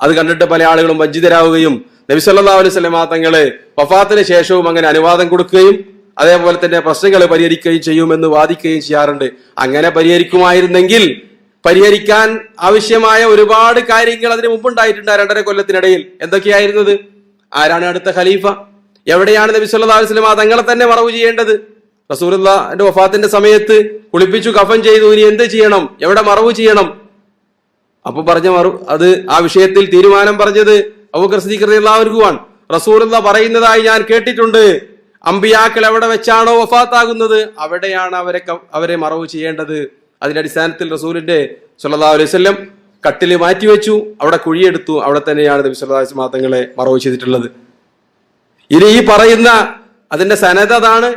അത് കണ്ടിട്ട് പല ആളുകളും വഞ്ചിതരാവുകയും നബി സല്ലല്ലാഹു അലൈഹി വസല്ലം തങ്ങളെ വഫാത്തിന് ശേഷവും അങ്ങനെ അനുവാദം കൊടുക്കുകയും അതേപോലെ തന്നെ പ്രശ്നങ്ങൾ പരിഹരിക്കുകയും ചെയ്യുമെന്ന് വാദിക്കുകയും ചെയ്യാറുണ്ട്. അങ്ങനെ പരിഹരിക്കുമായിരുന്നെങ്കിൽ പരിഹരിക്കാൻ ആവശ്യമായ ഒരുപാട് കാര്യങ്ങൾ അതിന് മുമ്പുണ്ടായിട്ടുണ്ട്. 2.5 കൊല്ലത്തിനിടയിൽ എന്തൊക്കെയായിരുന്നത്? ആരാണ് അടുത്ത ഖലീഫ? എവിടെയാണ് നബി സല്ലല്ലാഹു അലൈഹി വസല്ലം തങ്ങളെ തന്നെ മറവ് ചെയ്യേണ്ടത്? റസൂലുള്ളാഹിന്റെ വഫാത്തിന്റെ സമയത്ത് കുളിപ്പിച്ചു, കഫൻ ചെയ്തു, ഇനി എന്ത് ചെയ്യണം? എവിടെ മറവ് ചെയ്യണം? അപ്പൊ പറഞ്ഞ അത് ആ വിഷയത്തിൽ തീരുമാനം പറഞ്ഞത് അബൂബക്കർ സിദ്ദീഖ് റളിയല്ലാഹു അൻഹു ആണ്. റസൂലുള്ളാഹി പറയുന്നതായി ഞാൻ കേട്ടിട്ടുണ്ട്, അമ്പിയാക്കൾ എവിടെ വെച്ചാണോ വഫാത്താകുന്നത് അവിടെയാണ് അവരെ മറവ് ചെയ്യേണ്ടത്. അതിന്റെ അടിസ്ഥാനത്തിൽ റസൂലിന്റെ സ്വല്ലല്ലാഹു അലൈഹി വസല്ലം കട്ടില് മാറ്റിവെച്ചു, അവിടെ കുഴിയെടുത്തു, അവിടെ തന്നെയാണ് നബി സല്ലല്ലാഹു അലൈഹി വസല്ലം തങ്ങളെ മറവ് ചെയ്തിട്ടുള്ളത്. ഇനി ഈ പറയുന്ന അതിന്റെ സനദതാണ്.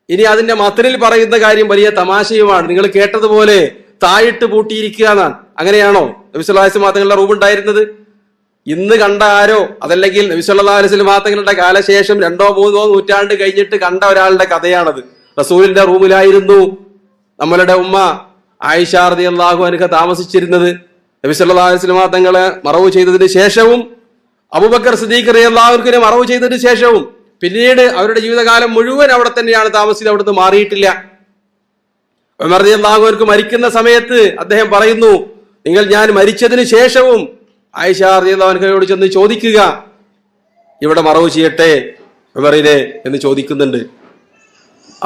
ഇനി അതിന്റെ മത്തനിൽ പറയുന്ന കാര്യം വലിയ തമാശയുമാണ്. നിങ്ങൾ കേട്ടതുപോലെ താഴിട്ട് പൂട്ടിയിരിക്കുക എന്നാണ്. അങ്ങനെയാണോ നബി സല്ലല്ലാഹു അലൈഹി വസല്ലം തങ്ങളുടെ റൂം ഉണ്ടായിരുന്നത്? ഇന്ന് കണ്ട ആരോ അതല്ലെങ്കിൽ നബി സല്ലല്ലാഹു അലൈഹി വസല്ലം തങ്ങളുടെ കാലശേഷം 2 or 3 നൂറ്റാണ്ട് കഴിഞ്ഞിട്ട് കണ്ട ഒരാളുടെ കഥയാണത്. റസൂലിന്റെ റൂമിലായിരുന്നു നമ്മളുടെ ഉമ്മ ആയിഷ റളിയല്ലാഹു അൻഹ താമസിച്ചിരുന്നത്. നബി സല്ലല്ലാഹു അലൈഹി വസല്ലം തങ്ങളെ മറവ് ചെയ്തതിന് ശേഷവും അബൂബക്കർ സിദ്ദീഖ് റളിയല്ലാഹു അൻഹുവിനെ മറവ് ചെയ്തതിന് ശേഷവും പിന്നീട് അവരുടെ ജീവിതകാലം മുഴുവൻ അവിടെ തന്നെയാണ് താമസിച്ചത്, അവിടുന്ന് മാറിയിട്ടില്ല. ഉമർ റളിയല്ലാഹു അൻഹു മരിക്കുന്ന സമയത്ത് അദ്ദേഹം പറയുന്നു, ഞാൻ മരിച്ചതിന് ശേഷവും ആയിഷ റളിയല്ലാഹു അൻഹയോട് ചെന്ന് ചോദിക്കുക, ഇവിടെ മറവ് ചെയ്യട്ടെ ഉമറിനെ എന്ന് ചോദിക്കുന്നുണ്ട്.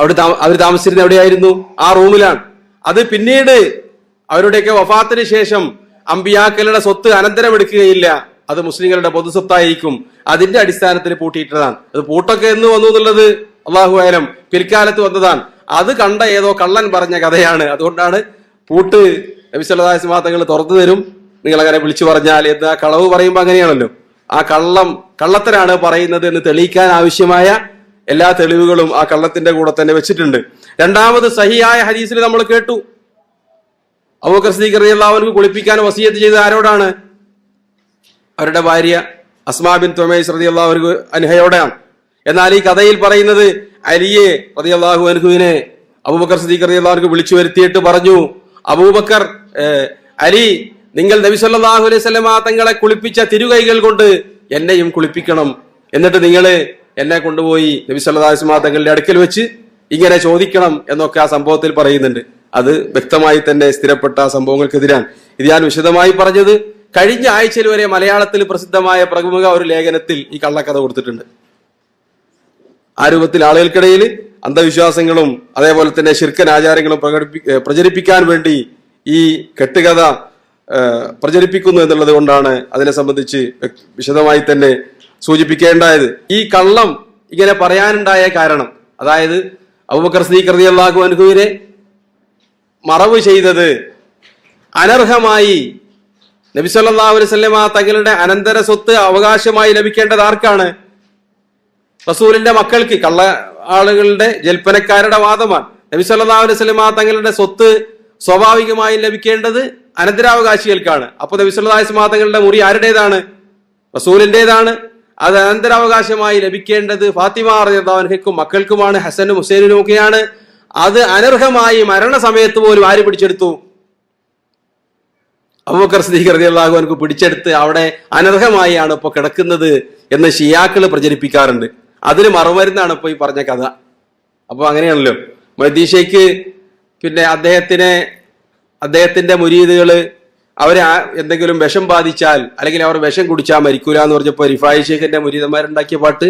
അവർ താമസിച്ചിരുന്ന എവിടെയായിരുന്നു? ആ റൂമിലാണ്. അത് പിന്നീട് അവരുടെയൊക്കെ വഫാത്തിന് ശേഷം അമ്പിയാക്കളുടെ സ്വത്ത് അനന്തരമെടുക്കുകയില്ല, അത് മുസ്ലിങ്ങളുടെ പൊതുസ്വത്തായിരിക്കും. അതിന്റെ അടിസ്ഥാനത്തിൽ പൂട്ടിയിട്ടതാണ്. അത് പൂട്ടൊക്കെ എന്ന് വന്നു എന്നുള്ളത് അള്ളാഹു ആലം, പിൽക്കാലത്ത് വന്നതാണ്. അത് കണ്ട ഏതോ കള്ളൻ പറഞ്ഞ കഥയാണ്. അതുകൊണ്ടാണ് പൂട്ട് നബി സല്ലല്ലാഹു അലൈഹി വസല്ലം തങ്ങൾ തുറന്നു തരും, നിങ്ങൾ അങ്ങനെ വിളിച്ചു പറഞ്ഞാൽ എന്ന്. ആ കളവ് പറയുമ്പോൾ അങ്ങനെയാണല്ലോ, ആ കള്ളത്തരാണ് പറയുന്നത് എന്ന് തെളിയിക്കാൻ ആവശ്യമായ എല്ലാ തെളിവുകളും ആ കള്ളത്തിന്റെ കൂടെ തന്നെ വെച്ചിട്ടുണ്ട്. രണ്ടാമത് സഹിയായ ഹദീസിൽ നമ്മൾ കേട്ടു, അബൂബക്കർ സിദ്ദീഖ് റളിയല്ലാഹു അൻഹു കുളിപ്പിക്കാൻ വസിയത്ത് ചെയ്തത് ആരോടാണ്? അവരുടെ ഭാര്യ അസ്മാ ബിൻത് ഉമൈസ് റളിയല്ലാഹു അൻഹയോടാണ്. എന്നാൽ ഈ കഥയിൽ പറയുന്നത് അലിയെ റളിയല്ലാഹു അൻഹുവിനെ അബൂബക്കർ സിദ്ദീഖ് റളിയല്ലാഹു അൻഹു വിളിച്ചു വരുത്തിയിട്ട് പറഞ്ഞു, അബൂബക്കർ, അലി, നിങ്ങൾ നബി സല്ലല്ലാഹു അലൈഹി വസല്ലം തങ്ങളെ കുളിപ്പിച്ച തിരുകൈകൾ കൊണ്ട് എന്നെയും കുളിപ്പിക്കണം. എന്നിട്ട് നിങ്ങൾ എന്നെ കൊണ്ടുപോയി നബി സല്ലല്ലാഹു അലൈഹി വസല്ലം തങ്ങളുടെ അടുക്കൽ വെച്ച് ഇങ്ങനെ ചോദിക്കണം എന്നൊക്കെ ആ സംഭവത്തിൽ പറയുന്നുണ്ട്. അത് വ്യക്തമായി തന്നെ സ്ഥിരപ്പെട്ട സംഭവങ്ങൾക്കെതിരാണ്. ഇത് ഞാൻ വിശദമായി പറഞ്ഞത് കഴിഞ്ഞ ആഴ്ചയിൽ വരെ മലയാളത്തിൽ പ്രസിദ്ധമായ പ്രമുഖ ഒരു ലേഖനത്തിൽ ഈ കള്ളക്കഥ കൊടുത്തിട്ടുണ്ട്. ആ രൂപത്തിൽ ആളുകൾക്കിടയിൽ അന്ധവിശ്വാസങ്ങളും അതേപോലെ തന്നെ ശിർക്കൻ ആചാരങ്ങളും പ്രചരിപ്പിക്കാൻ വേണ്ടി ഈ കെട്ടുകഥ പ്രചരിപ്പിക്കുന്നു എന്നുള്ളത് കൊണ്ടാണ് അതിനെ സംബന്ധിച്ച് വിശദമായി തന്നെ സൂചിപ്പിക്കേണ്ടത്. ഈ കള്ളം ഇങ്ങനെ പറയാനുണ്ടായ കാരണം, അതായത് അബൂബക്കർ സിദ്ദീഖ് റളിയല്ലാഹു അൻഹുവിനെ മറവ് ചെയ്തത് അനർഹമായി നബി സല്ലല്ലാഹു അലൈഹി വസല്ലം തങ്ങളുടെ അനന്തര സ്വത്ത് അവകാശമായി ലഭിക്കേണ്ടത് ആർക്കാണ്? റസൂലിന്റെ മക്കൾക്ക്. കള്ള ആളുകളുടെ ജൽപ്പനക്കാരുടെ വാദമാണ്. നബി സല്ലല്ലാഹു അലൈഹി വസല്ലം തങ്ങളുടെ സ്വത്ത് സ്വാഭാവികമായും ലഭിക്കേണ്ടത് അനന്തരാവകാശികൾക്കാണ്. അപ്പൊ നബി സല്ലല്ലാഹു അലൈഹി വസല്ലം തങ്ങളുടെ മുറി ആരുടേതാണ്? റസൂലിന്റേതാണ്. അത് അനന്തരാവകാശമായി ലഭിക്കേണ്ടത് ഫാത്തിമ റളിയല്ലാഹു അൻഹയ്ക്കും മക്കൾക്കുമാണ്, ഹസനും ഹുസൈനും ഒക്കെയാണ്. അത് അനർഹമായി മരണസമയത്ത് പോലും ആര് പിടിച്ചെടുത്തു? അബൂബക്കർ സിദ്ദീഖ് റളിയല്ലാഹു അൻഹു പിടിച്ചെടുത്ത് അവിടെ അനർഹമായി ആണ് ഇപ്പൊ കിടക്കുന്നത് എന്ന് ഷിയാക്കള് പ്രചരിപ്പിക്കാറുണ്ട്. അതിന് മറുമരുന്നാണ് ഇപ്പൊ ഈ പറഞ്ഞ കഥ. അപ്പൊ അങ്ങനെയാണല്ലോ മൊയ്തീൻ ഷെയ്ഖ്, പിന്നെ അദ്ദേഹത്തിന്റെ മുരീദുകള് അവര് എന്തെങ്കിലും വിഷം ബാധിച്ചാൽ അല്ലെങ്കിൽ അവർ വിഷം കുടിച്ചാൽ മരിക്കൂല എന്ന് പറഞ്ഞപ്പോ റിഫായി ഷെയ്ഖിന്റെ മുരീദന്മാരുണ്ടാക്കിയ പാട്ട്,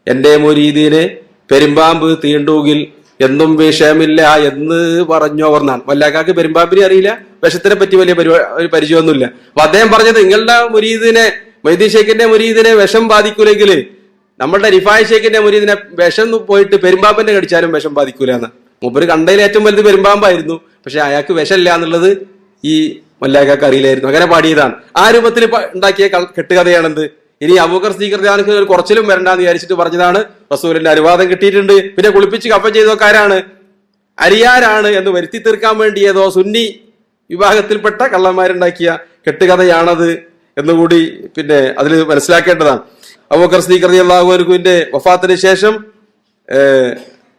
എന്റെ മുരീദിനെ പെരുമ്പാമ്പ് തീണ്ടൂകിൽ എന്നും വിഷമില്ല എന്ന് പറഞ്ഞോവർന്നാണ്. വല്ലാക്കാക്ക് പെരുമ്പാമ്പിനെ അറിയില്ല, വിഷത്തിനെ പറ്റി വലിയ പരിചയമൊന്നുമില്ല. അപ്പൊ അദ്ദേഹം പറഞ്ഞത് നിങ്ങളുടെ മുരീദിനെ, മൊയ്തീൻ ഷെയ്ഖിന്റെ മുരീദിനെ വിഷം ബാധിക്കൂലെങ്കിൽ നമ്മളുടെ റിഫായി ഷെയ്ഖിന്റെ മുരീദിനെ വിഷം പോയിട്ട് പെരുമ്പാമ്പിന്റെ കടിച്ചാലും വിഷം ബാധിക്കൂല എന്ന്. മൂപ്പര് കണ്ടതിൽ ഏറ്റവും വലുത് പെരുമ്പാമ്പായിരുന്നു, പക്ഷെ അയാൾക്ക് വിഷമില്ല എന്നുള്ളത് ഈ മല്ലാക്കാക്ക് അറിയില്ലായിരുന്നു. അങ്ങനെ പാടിയതാണ്. ആ രൂപത്തിൽ ഉണ്ടാക്കിയ കെട്ടുകഥയാണെന്ത്. ഇനി അബൂബക്കർ സിദ്ദീഖ് റളിയല്ലാഹു അൻഹു കുറച്ചിലും വരണ്ടാന്ന് വിചാരിച്ചിട്ട് പറഞ്ഞതാണ്. റസൂലിന്റെ അനുവാദം കിട്ടിയിട്ടുണ്ട്. പിന്നെ കുളിപ്പിച്ച് കഫൻ ചെയ്തോക്കാരാണ്, അരിയാരാണ് എന്ന് വരുത്തി തീർക്കാൻ വേണ്ടി ഏതോ സുന്നി വിഭാഗത്തിൽപ്പെട്ട കള്ളന്മാരുണ്ടാക്കിയ കെട്ടുകഥയാണത് എന്നുകൂടി പിന്നെ അതിൽ മനസ്സിലാക്കേണ്ടതാണ്. അബൂബക്കർ സിദ്ദീഖ് റളിയല്ലാഹു അൻഹുവിന്റെ വഫാത്തിന് ശേഷം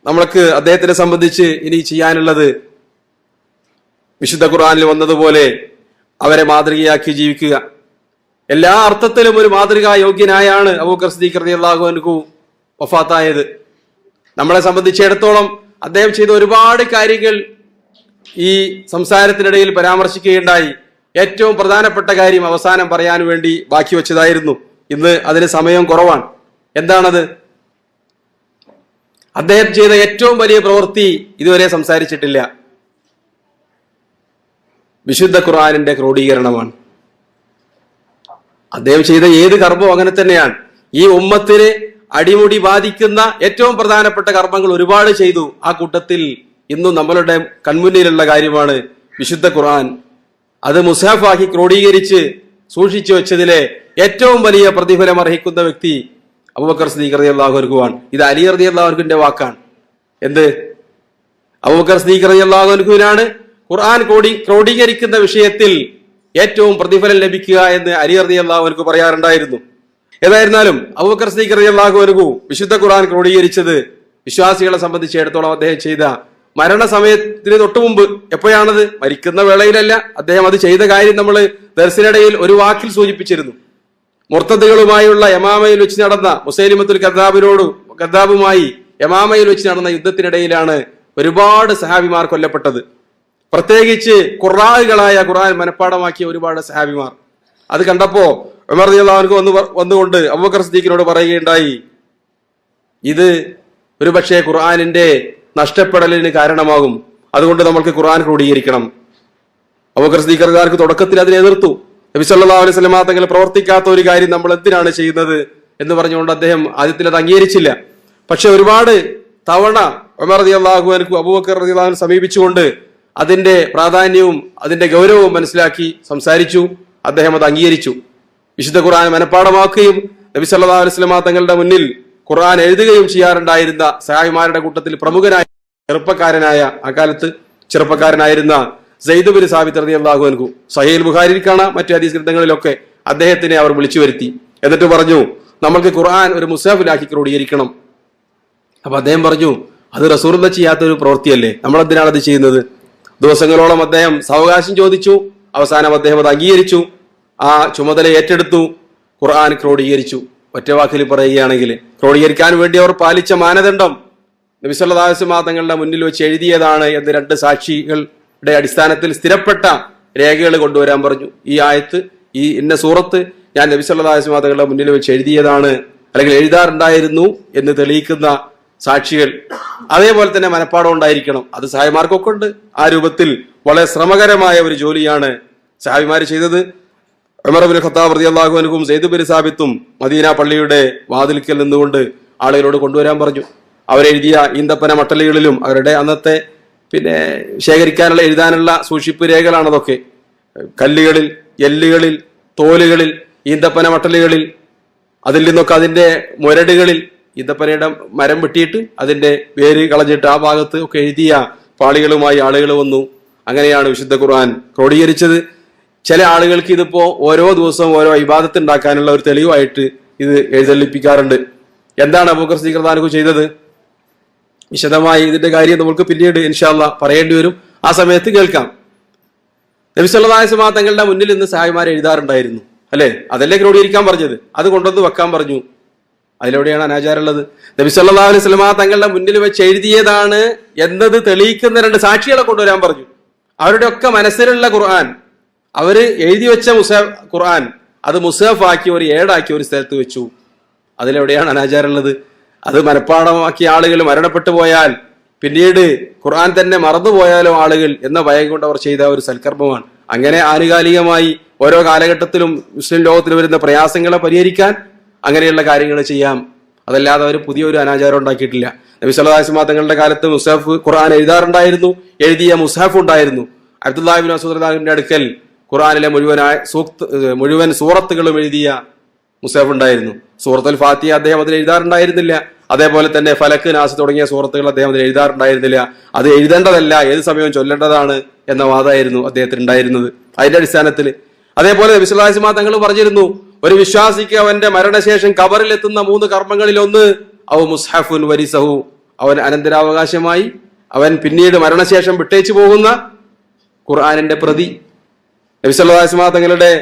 നമ്മൾക്ക് അദ്ദേഹത്തിനെ സംബന്ധിച്ച് ഇനി ചെയ്യാനുള്ളത് വിശുദ്ധ ഖുർആനിൽ വന്നതുപോലെ അവരെ മാതൃകയാക്കി ജീവിക്കുക. എല്ലാ അർത്ഥത്തിലും ഒരു മാതൃകാ യോഗ്യനായാണ് അബൂബക്കർ സിദ്ദീഖ് റളിയല്ലാഹു അൻഹു വഫാത്തായത്. നമ്മളെ സംബന്ധിച്ചിടത്തോളം അദ്ദേഹം ചെയ്ത ഒരുപാട് കാര്യങ്ങൾ ഈ സംസാരത്തിനിടയിൽ പരാമർശിക്കുകയുണ്ടായി. ഏറ്റവും പ്രധാനപ്പെട്ട കാര്യം അവസാനം പറയാൻ വേണ്ടി ബാക്കി വെച്ചതായിരുന്നു. ഇന്ന് അതിന് സമയം കുറവാണ്. എന്താണത്? അദ്ദേഹം ചെയ്ത ഏറ്റവും വലിയ പ്രവൃത്തി ഇതുവരെ സംസാരിച്ചിട്ടില്ല. വിശുദ്ധ ഖുർആനിന്റെ ക്രോഡീകരണമാണ്. അദ്ദേഹം ചെയ്ത ഏത് കർമ്മവും അങ്ങനെ തന്നെയാണ്. ഈ ഉമ്മത്തിന് അടിമുടി ബാധിക്കുന്ന ഏറ്റവും പ്രധാനപ്പെട്ട കർമ്മങ്ങൾ ഒരുപാട് ചെയ്തു. ആ കൂട്ടത്തിൽ ഇന്നും നമ്മളുടെ കൺമുന്നിലുള്ള കാര്യമാണ് വിശുദ്ധ ഖുർആൻ. അത് മുസ്ഹഫാക്കി ക്രോഡീകരിച്ച് സൂക്ഷിച്ചു വെച്ചതിലെ ഏറ്റവും വലിയ പ്രതിഫലം അർഹിക്കുന്ന വ്യക്തി അബൂബക്കർ സിദ്ദീഖ് റളിയല്ലാഹു അൻഹുവാണ്. ഇത് അലി റളിയല്ലാഹു അൻഹുവിന്റെ വാക്കാണ്. എന്ത്? അബൂബക്കർ സിദ്ദീഖ് റളിയല്ലാഹു അൻഹുവിനാണ് ഖുർആൻ ക്രോഡീകരിക്കുന്ന വിഷയത്തിൽ ഏറ്റവും പ്രതിഫലം ലഭിക്കുക എന്ന് അലി റളിയല്ലാഹു അൻഹു പറയാറുണ്ടായിരുന്നു. ഏതായിരുന്നാലും അബൂബക്കർ സിദ്ദീഖ് റളിയല്ലാഹു അൻഹു വിശുദ്ധ ഖുർആൻ ക്രോഡീകരിച്ചത് വിശ്വാസികളെ സംബന്ധിച്ചിടത്തോളം അദ്ദേഹം ചെയ്ത മരണസമയത്തിന് തൊട്ടു മുമ്പ്, എപ്പോഴാണത്? മരിക്കുന്ന വേളയിലല്ല. അദ്ദേഹം അത് ചെയ്ത കാര്യം നമ്മൾ ദർസിനിടയിൽ ഒരു വാക്കിൽ സൂചിപ്പിച്ചിരുന്നു. മുർത്തദുകളുമായുള്ള യമാമയിൽ വെച്ച് നടന്ന മുസൈലിമത്തുൽ കദ്ദാബുമായി യമാമയിൽ വെച്ച് നടന്ന യുദ്ധത്തിനിടയിലാണ് ഒരുപാട് സഹാബിമാർ കൊല്ലപ്പെട്ടത്. പ്രത്യേകിച്ച് ഖുറാനുകളായ ഖുർആൻ മനഃപ്പാടമാക്കിയ ഒരുപാട് സഹാബിമാർ. അത് കണ്ടപ്പോ ഉമർ റളിയല്ലാഹു അൻഹു വന്നുകൊണ്ട് അബൂബക്കർ സിദ്ദീഖിനോട് പറയുകയുണ്ടായി, ഇത് ഒരുപക്ഷെ ഖുർആനിന്റെ നഷ്ടപ്പെടലിന് കാരണമാകും, അതുകൊണ്ട് നമ്മൾക്ക് ഖുർആൻ ക്രോഡീകരിക്കണം. അബൂബക്കർ സിദ്ദീഖ് റളിയല്ലാഹു തുടക്കത്തിൽ അതിനെ എതിർത്തു. നബി സല്ലല്ലാഹു അലൈഹി വസല്ലം തങ്ങൾ പ്രവർത്തിക്കാത്ത ഒരു കാര്യം നമ്മൾ എന്തിനാണ് ചെയ്യുന്നത് എന്ന് പറഞ്ഞുകൊണ്ട് അദ്ദേഹം ആദ്യത്തിൽ അത് അംഗീകരിച്ചില്ല. പക്ഷെ ഒരുപാട് തവണ ഉമർ റളിയല്ലാഹു അൻഹു അബൂബക്കർ റളിയല്ലാഹു അൻഹു സമീപിച്ചുകൊണ്ട് അതിന്റെ പ്രാധാന്യവും അതിന്റെ ഗൗരവവും മനസ്സിലാക്കി സംസാരിച്ചു. അദ്ദേഹം അത് അംഗീകരിച്ചു. വിശുദ്ധ ഖുർആൻ മനഃപ്പാടമാക്കുകയും നബി സല്ലല്ലാഹു അലൈഹി വസല്ലം തങ്ങളുടെ മുന്നിൽ ഖുർആൻ എഴുതുകയും ചെയ്യാറുണ്ടായിരുന്ന സഹായിമാരുടെ കൂട്ടത്തിൽ പ്രമുഖനായ അക്കാലത്ത് ചെറുപ്പക്കാരനായിരുന്ന സയ്യിദ് ബിൻ സാബിത്ത് റളിയല്ലാഹു അൻഹു സഹീഹുൽ ബുഖാരിയിൽ കാണാം, മറ്റു ഹദീസ് ഗ്രന്ഥങ്ങളിലൊക്കെ അദ്ദേഹത്തിനെ അവർ വിളിച്ചു വരുത്തി. എന്നിട്ട് പറഞ്ഞു, നമ്മൾക്ക് ഖുർആൻ ഒരു മുസ്ഹഫിലാക്കി ക്രോഡീകരിക്കണം. അപ്പൊ അദ്ദേഹം പറഞ്ഞു, അത് റസൂലുള്ളാഹി ചെയ്യാത്ത ഒരു പ്രവൃത്തിയല്ലേ, നമ്മൾ എന്തിനാണ് അത് ചെയ്യുന്നത്? ദിവസങ്ങളോളം അദ്ദേഹം സാവകാശം ചോദിച്ചു. അവസാനം അദ്ദേഹം അത് അംഗീകരിച്ചു. ആ ചുമതല ഏറ്റെടുത്തു. ഖുർആൻ ക്രോഡീകരിച്ചു. ഒറ്റ വാക്കിൽ പറയുകയാണെങ്കിൽ ക്രോഡീകരിക്കാൻ വേണ്ടി അവർ പാലിച്ച മാനദണ്ഡം നബി സല്ലല്ലാഹു അലൈഹി വസല്ലം തങ്ങളുടെ മുന്നിൽ വെച്ച് എഴുതിയതാണ് എന്ന് രണ്ട് സാക്ഷികളുടെ അടിസ്ഥാനത്തിൽ സ്ഥിരപ്പെട്ട രേഖകൾ കൊണ്ടുവരാൻ പറഞ്ഞു. ഈ ആയത്ത്, ഈ ഇന്ന സൂറത്ത് ഞാൻ നബി സല്ലല്ലാഹു അലൈഹി വസല്ലം തങ്ങളുടെ മുന്നിൽ വെച്ച് എഴുതിയതാണ്, അല്ലെങ്കിൽ എഴുതാറുണ്ടായിരുന്നു എന്ന് തെളിയിക്കുന്ന സാക്ഷികൾ. അതേപോലെ തന്നെ മനഃപ്പാടം ഉണ്ടായിരിക്കണം. അത് സഹായിമാർക്കൊക്കെ ഉണ്ട്. ആ രൂപത്തിൽ വളരെ ശ്രമകരമായ ഒരു ജോലിയാണ് സഹാബിമാർ ചെയ്തത്. ഉമർ ഇബ്നു ഖത്താബ് റളിയല്ലാഹു അൻഹും സയ്യിദ് ബിൻ സാബിത്തും മദീന പള്ളിയുടെ വാതിൽക്കൽ നിന്നുകൊണ്ട് ആളുകളോട് കൊണ്ടുവരാൻ പറഞ്ഞു. അവരെഴുതിയ ഈന്തപ്പന മട്ടലുകളിലും അവരുടെ അന്നത്തെ ശേഖരിക്കാനുള്ള എഴുതാനുള്ള സൂക്ഷിപ്പ് രേഖകളാണ് അതൊക്കെ. കല്ലുകളിൽ, എല്ലുകളിൽ, തോലുകളിൽ, ഈന്തപ്പന മട്ടലുകളിൽ, അതിൽ നിന്നൊക്കെ അതിന്റെ മുരടുകളിൽ ഈന്തപ്പനയുടെ മരം വെട്ടിയിട്ട് അതിന്റെ വേര് കളഞ്ഞിട്ട് ആ ഭാഗത്ത് ഒക്കെ എഴുതിയ പാളികളുമായി ആളുകൾ വന്നു. അങ്ങനെയാണ് വിശുദ്ധ ഖുർആൻ ക്രോഡീകരിച്ചത്. ചില ആളുകൾക്ക് ഇതിപ്പോ ഓരോ ദിവസവും ഓരോ ഇബാദത്ത് ഉണ്ടാക്കാനുള്ള ഒരു തെളിവായിട്ട് ഇത് എഴുന്നള്ളിപ്പിക്കാറുണ്ട്. എന്താണ് അബൂബക്കർ സിദ്ദീഖ് റളിയല്ലാഹു അൻഹു ചെയ്തത്? വിശദമായി ഇതിന്റെ കാര്യം നമുക്ക് പിന്നീട് ഇൻഷാ അല്ലാഹ് പറയേണ്ടി വരും. ആ സമയത്ത് കേൾക്കാം. നബി സല്ലല്ലാഹു അലൈഹി വസല്ലം തങ്ങളുടെ മുന്നിൽ നിന്ന് സഹായിമാർ എഴുതാറുണ്ടായിരുന്നു, അല്ലെ? അതല്ലേ ക്രോഡീകരിക്കാൻ പറഞ്ഞത്. അത് കൊണ്ടുവന്ന് വെക്കാൻ പറഞ്ഞു. അതിലെവിടെയാണ് അനാചാരമുള്ളത്? നബി സല്ലല്ലാഹു അലൈഹി വസല്ലം തങ്ങളുടെ മുന്നിൽ വെച്ച് എഴുതിയതാണ് എന്നത് തെളിയിക്കുന്ന രണ്ട് സാക്ഷികളെ കൊണ്ടുവരാൻ പറഞ്ഞു. അവരുടെ ഒക്കെ മനസ്സിലുള്ള ഖുർആൻ, അവര് എഴുതി വെച്ച ഖുർആൻ അത് മുസ്ഹഫാക്കി ഒരു ഏടാക്കി ഒരു സ്ഥലത്ത് വെച്ചു. അതിലെവിടെയാണ് അനാചാരമുള്ളത്? അത് മനഃപ്പാടമാക്കിയ ആളുകൾ മരണപ്പെട്ടു പോയാൽ പിന്നീട് ഖുർആൻ തന്നെ മറന്നുപോയാലോ ആളുകൾ എന്ന ഭയം കൊണ്ട് അവർ ചെയ്ത ഒരു സൽക്കർമ്മമാണ്. അങ്ങനെ ആനുകാലികമായി ഓരോ കാലഘട്ടത്തിലും മുസ്ലിം ലോകത്തിൽ വരുന്ന പ്രയാസങ്ങളെ പരിഹരിക്കാൻ അങ്ങനെയുള്ള കാര്യങ്ങൾ ചെയ്യാം. അതല്ലാതെ അവർ പുതിയൊരു അനാചാരം ഉണ്ടാക്കിയിട്ടില്ല. നബി സല്ലല്ലാഹു അലൈഹി വസല്ലം തങ്ങളുടെ കാലത്ത് മുസ്ഹഫ് ഖുർആൻ എഴുതാറുണ്ടായിരുന്നു, എഴുതിയ മുസ്ഹഫ് ഉണ്ടായിരുന്നു. അബ്ദുല്ലാഹി ഇബ്നു മസ്ഊദ് റളിയല്ലാഹുവിന്റെ അടുക്കൽ ഖുർആനിലെ മുഴുവൻ സൂറത്തുകളും എഴുതിയ മുസ്ഹഫ് ഉണ്ടായിരുന്നു. സൂറത്തുൽ ഫാത്തിഹ അദ്ദേഹം അതിൽ എഴുതാറുണ്ടായിരുന്നില്ല. അതേപോലെ തന്നെ ഫലക്ക്, നാസ് തുടങ്ങിയ സൂറത്തുകൾ അദ്ദേഹം അതിൽ എഴുതാറുണ്ടായിരുന്നില്ല. അത് എഴുതേണ്ടതല്ല, ഏത് സമയവും ചൊല്ലേണ്ടതാണ് എന്ന വാദമായിരുന്നു അദ്ദേഹത്തിന് ഉണ്ടായിരുന്നത്. അതിന്റെ അടിസ്ഥാനത്തിൽ അതേപോലെ നബി സല്ലല്ലാഹു അലൈഹി വസല്ലം തങ്ങൾ പറഞ്ഞിരുന്നു, ഒരു വിശ്വാസിക്ക് അവന്റെ മരണശേഷം കബറിൽ എത്തുന്ന 3 കർമ്മങ്ങളിൽ ഒന്ന് ഔ മുസ്ഹഫുൻ വരിസഹു, അവൻ അനന്തരാവകാശമായി അവൻ പിന്നീട് മരണശേഷം വിട്ടേച്ചു പോകുന്ന ഖുർആനിന്റെ പ്രതി. നബി സല്ലല്ലാഹു അലൈഹി വസല്ലം തങ്ങളുടെ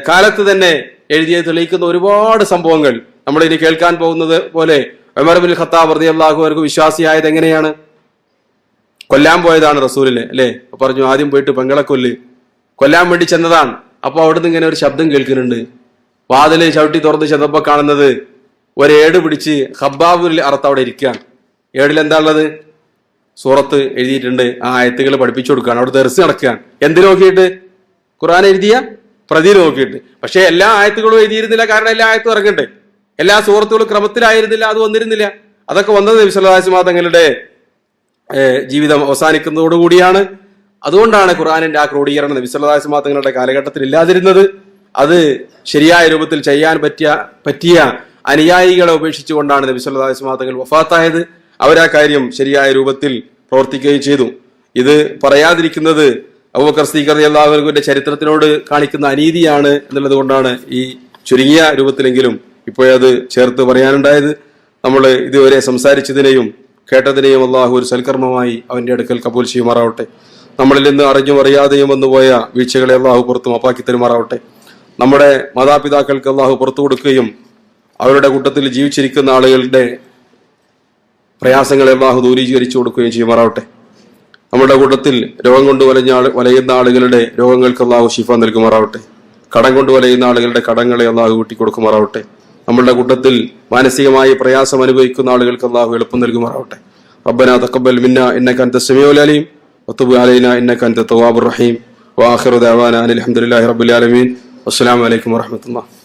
കാലത്ത് തന്നെ എഴുതിയത് തെളിയിക്കുന്ന ഒരുപാട് സംഭവങ്ങൾ നമ്മൾ ഇനി കേൾക്കാൻ പോകുന്നത് പോലെ. ഉമർ ഇബ്നുൽ ഖത്താബ് റളിയല്ലാഹു അൻഹു വിശ്വാസിയായത് എങ്ങനെയാണ്? കൊല്ലാൻ പോയതാണ് റസൂലിനെ, അല്ലെ? പറഞ്ഞു, ആദ്യം പോയിട്ട് പെങ്ങളെ കൊല്ലാൻ വേണ്ടി ചെന്നതാണ്. അപ്പൊ അവിടുന്ന് ഇങ്ങനെ ഒരു ശബ്ദം കേൾക്കുന്നുണ്ട്. വാതില് ചവിട്ടി തുറന്ന് ചെന്നപ്പോ കാണുന്നത് ഒരേട് പിടിച്ച് ഖബ്ബാബുൽ അറത്ത് അവിടെ ഇരിക്കുകയാണ്. ഏടിൽ എന്താ ഉള്ളത്? സൂറത്ത് എഴുതിയിട്ടുണ്ട്. ആ ആയത്തുകൾ പഠിപ്പിച്ചു കൊടുക്കുകയാണ്. അവിടെ ദർസ് നടക്കുകയാണ്. എന്ത് നോക്കിയിട്ട്? ഖുർആൻ എഴുതിയ പ്രതി നോക്കിയിട്ട്. പക്ഷെ എല്ലാ ആയത്തുകളും എഴുതിയിരുന്നില്ല, കാരണം എല്ലാ ആയത്തും ഇറങ്ങണ്ടേ. എല്ലാ സൂറത്തുകളും ക്രമത്തിലായിരുന്നില്ല, അത് വന്നിരുന്നില്ല. അതൊക്കെ വന്നത് നബി സല്ലല്ലാഹു അലൈഹി വസല്ലം തങ്ങളുടെ ജീവിതം അവസാനിക്കുന്നതോടുകൂടിയാണ്. അതുകൊണ്ടാണ് ഖുർആനിന്റെ ആ ക്രോഡീകരണം നബി സല്ലല്ലാഹു അലൈഹി വസല്ലം തങ്ങളുടെ കാലഘട്ടത്തിൽ ഇല്ലാതിരുന്നത്. അത് ശരിയായ രൂപത്തിൽ ചെയ്യാൻ പറ്റിയ അനുയായികളെ ഉപേക്ഷിച്ചുകൊണ്ടാണ് നബി സല്ലല്ലാഹു അലൈഹി വസല്ലം തങ്ങൾ വഫാത്തായത്. അവരാ കാര്യം ശരിയായ രൂപത്തിൽ പ്രവർത്തിക്കുകയും ചെയ്തു. ഇത് പറയാതിരിക്കുന്നത് അബൂബക്കർ സിദ്ദീഖ് റളിയല്ലാഹു അൻഹുവിന്റെ ചരിത്രത്തിനോട് കാണിക്കുന്ന അനീതിയാണ് എന്നുള്ളത് കൊണ്ടാണ് ഈ ചുരുങ്ങിയ രൂപത്തിലെങ്കിലും ഇപ്പോഴത് ചേർത്ത് പറയാനുണ്ടായത്. നമ്മൾ ഇതുവരെ സംസാരിച്ചതിനെയും കേട്ടതിനെയും അള്ളാഹു ഒരു സൽക്കർമ്മമായി അവന്റെ അടുക്കൽ കബൂൽ ചെയ്യുമാറാവട്ടെ. നമ്മളിൽ നിന്ന് അറിഞ്ഞും അറിയാതെയും വന്നുപോയ വീഴ്ചകളെ അള്ളാഹു പുറത്തു മാപ്പാക്കി തരുമാറാവട്ടെ. നമ്മുടെ മാതാപിതാക്കൾക്ക് അള്ളാഹു പുറത്തു കൊടുക്കുകയും അവരുടെ കൂട്ടത്തിൽ ജീവിച്ചിരിക്കുന്ന ആളുകളുടെ പ്രയാസങ്ങളെ അള്ളാഹു ദൂരീകരിച്ചു കൊടുക്കുകയും ചെയ്യുമാറാവട്ടെ. നമ്മുടെ കൂട്ടത്തിൽ രോഗം കൊണ്ട് വലയുന്ന ആളുകളുടെ രോഗങ്ങൾക്ക് അള്ളാഹു ശിഫ നൽകുമാറാവട്ടെ. കടം കൊണ്ട് വലയുന്ന ആളുകളുടെ കടങ്ങളെ അള്ളാഹു കൂട്ടിക്കൊടുക്കുമാറാവട്ടെ. നമ്മളുടെ കൂട്ടത്തിൽ മാനസികമായി പ്രയാസം അനുഭവിക്കുന്ന ആളുകൾക്ക് അള്ളാഹു എളുപ്പം നൽകുമാറാവട്ടെ. റബ്ബനാ തഖബ്ബൽ മിന്നാ ഇന്നക അൻതസ് സമീഉൽ അലീം വതുബ് അലൈനാ ഇന്നക അൻതത് തവ്വാബുർ റഹീം വആഖിറു ദഅവാനാ അനിൽ ഹംദുലില്ലാഹി റബ്ബിൽ ആലമീൻ. അസ്സലാമു അലൈക്കും വറഹ്മത്തുള്ളാഹി.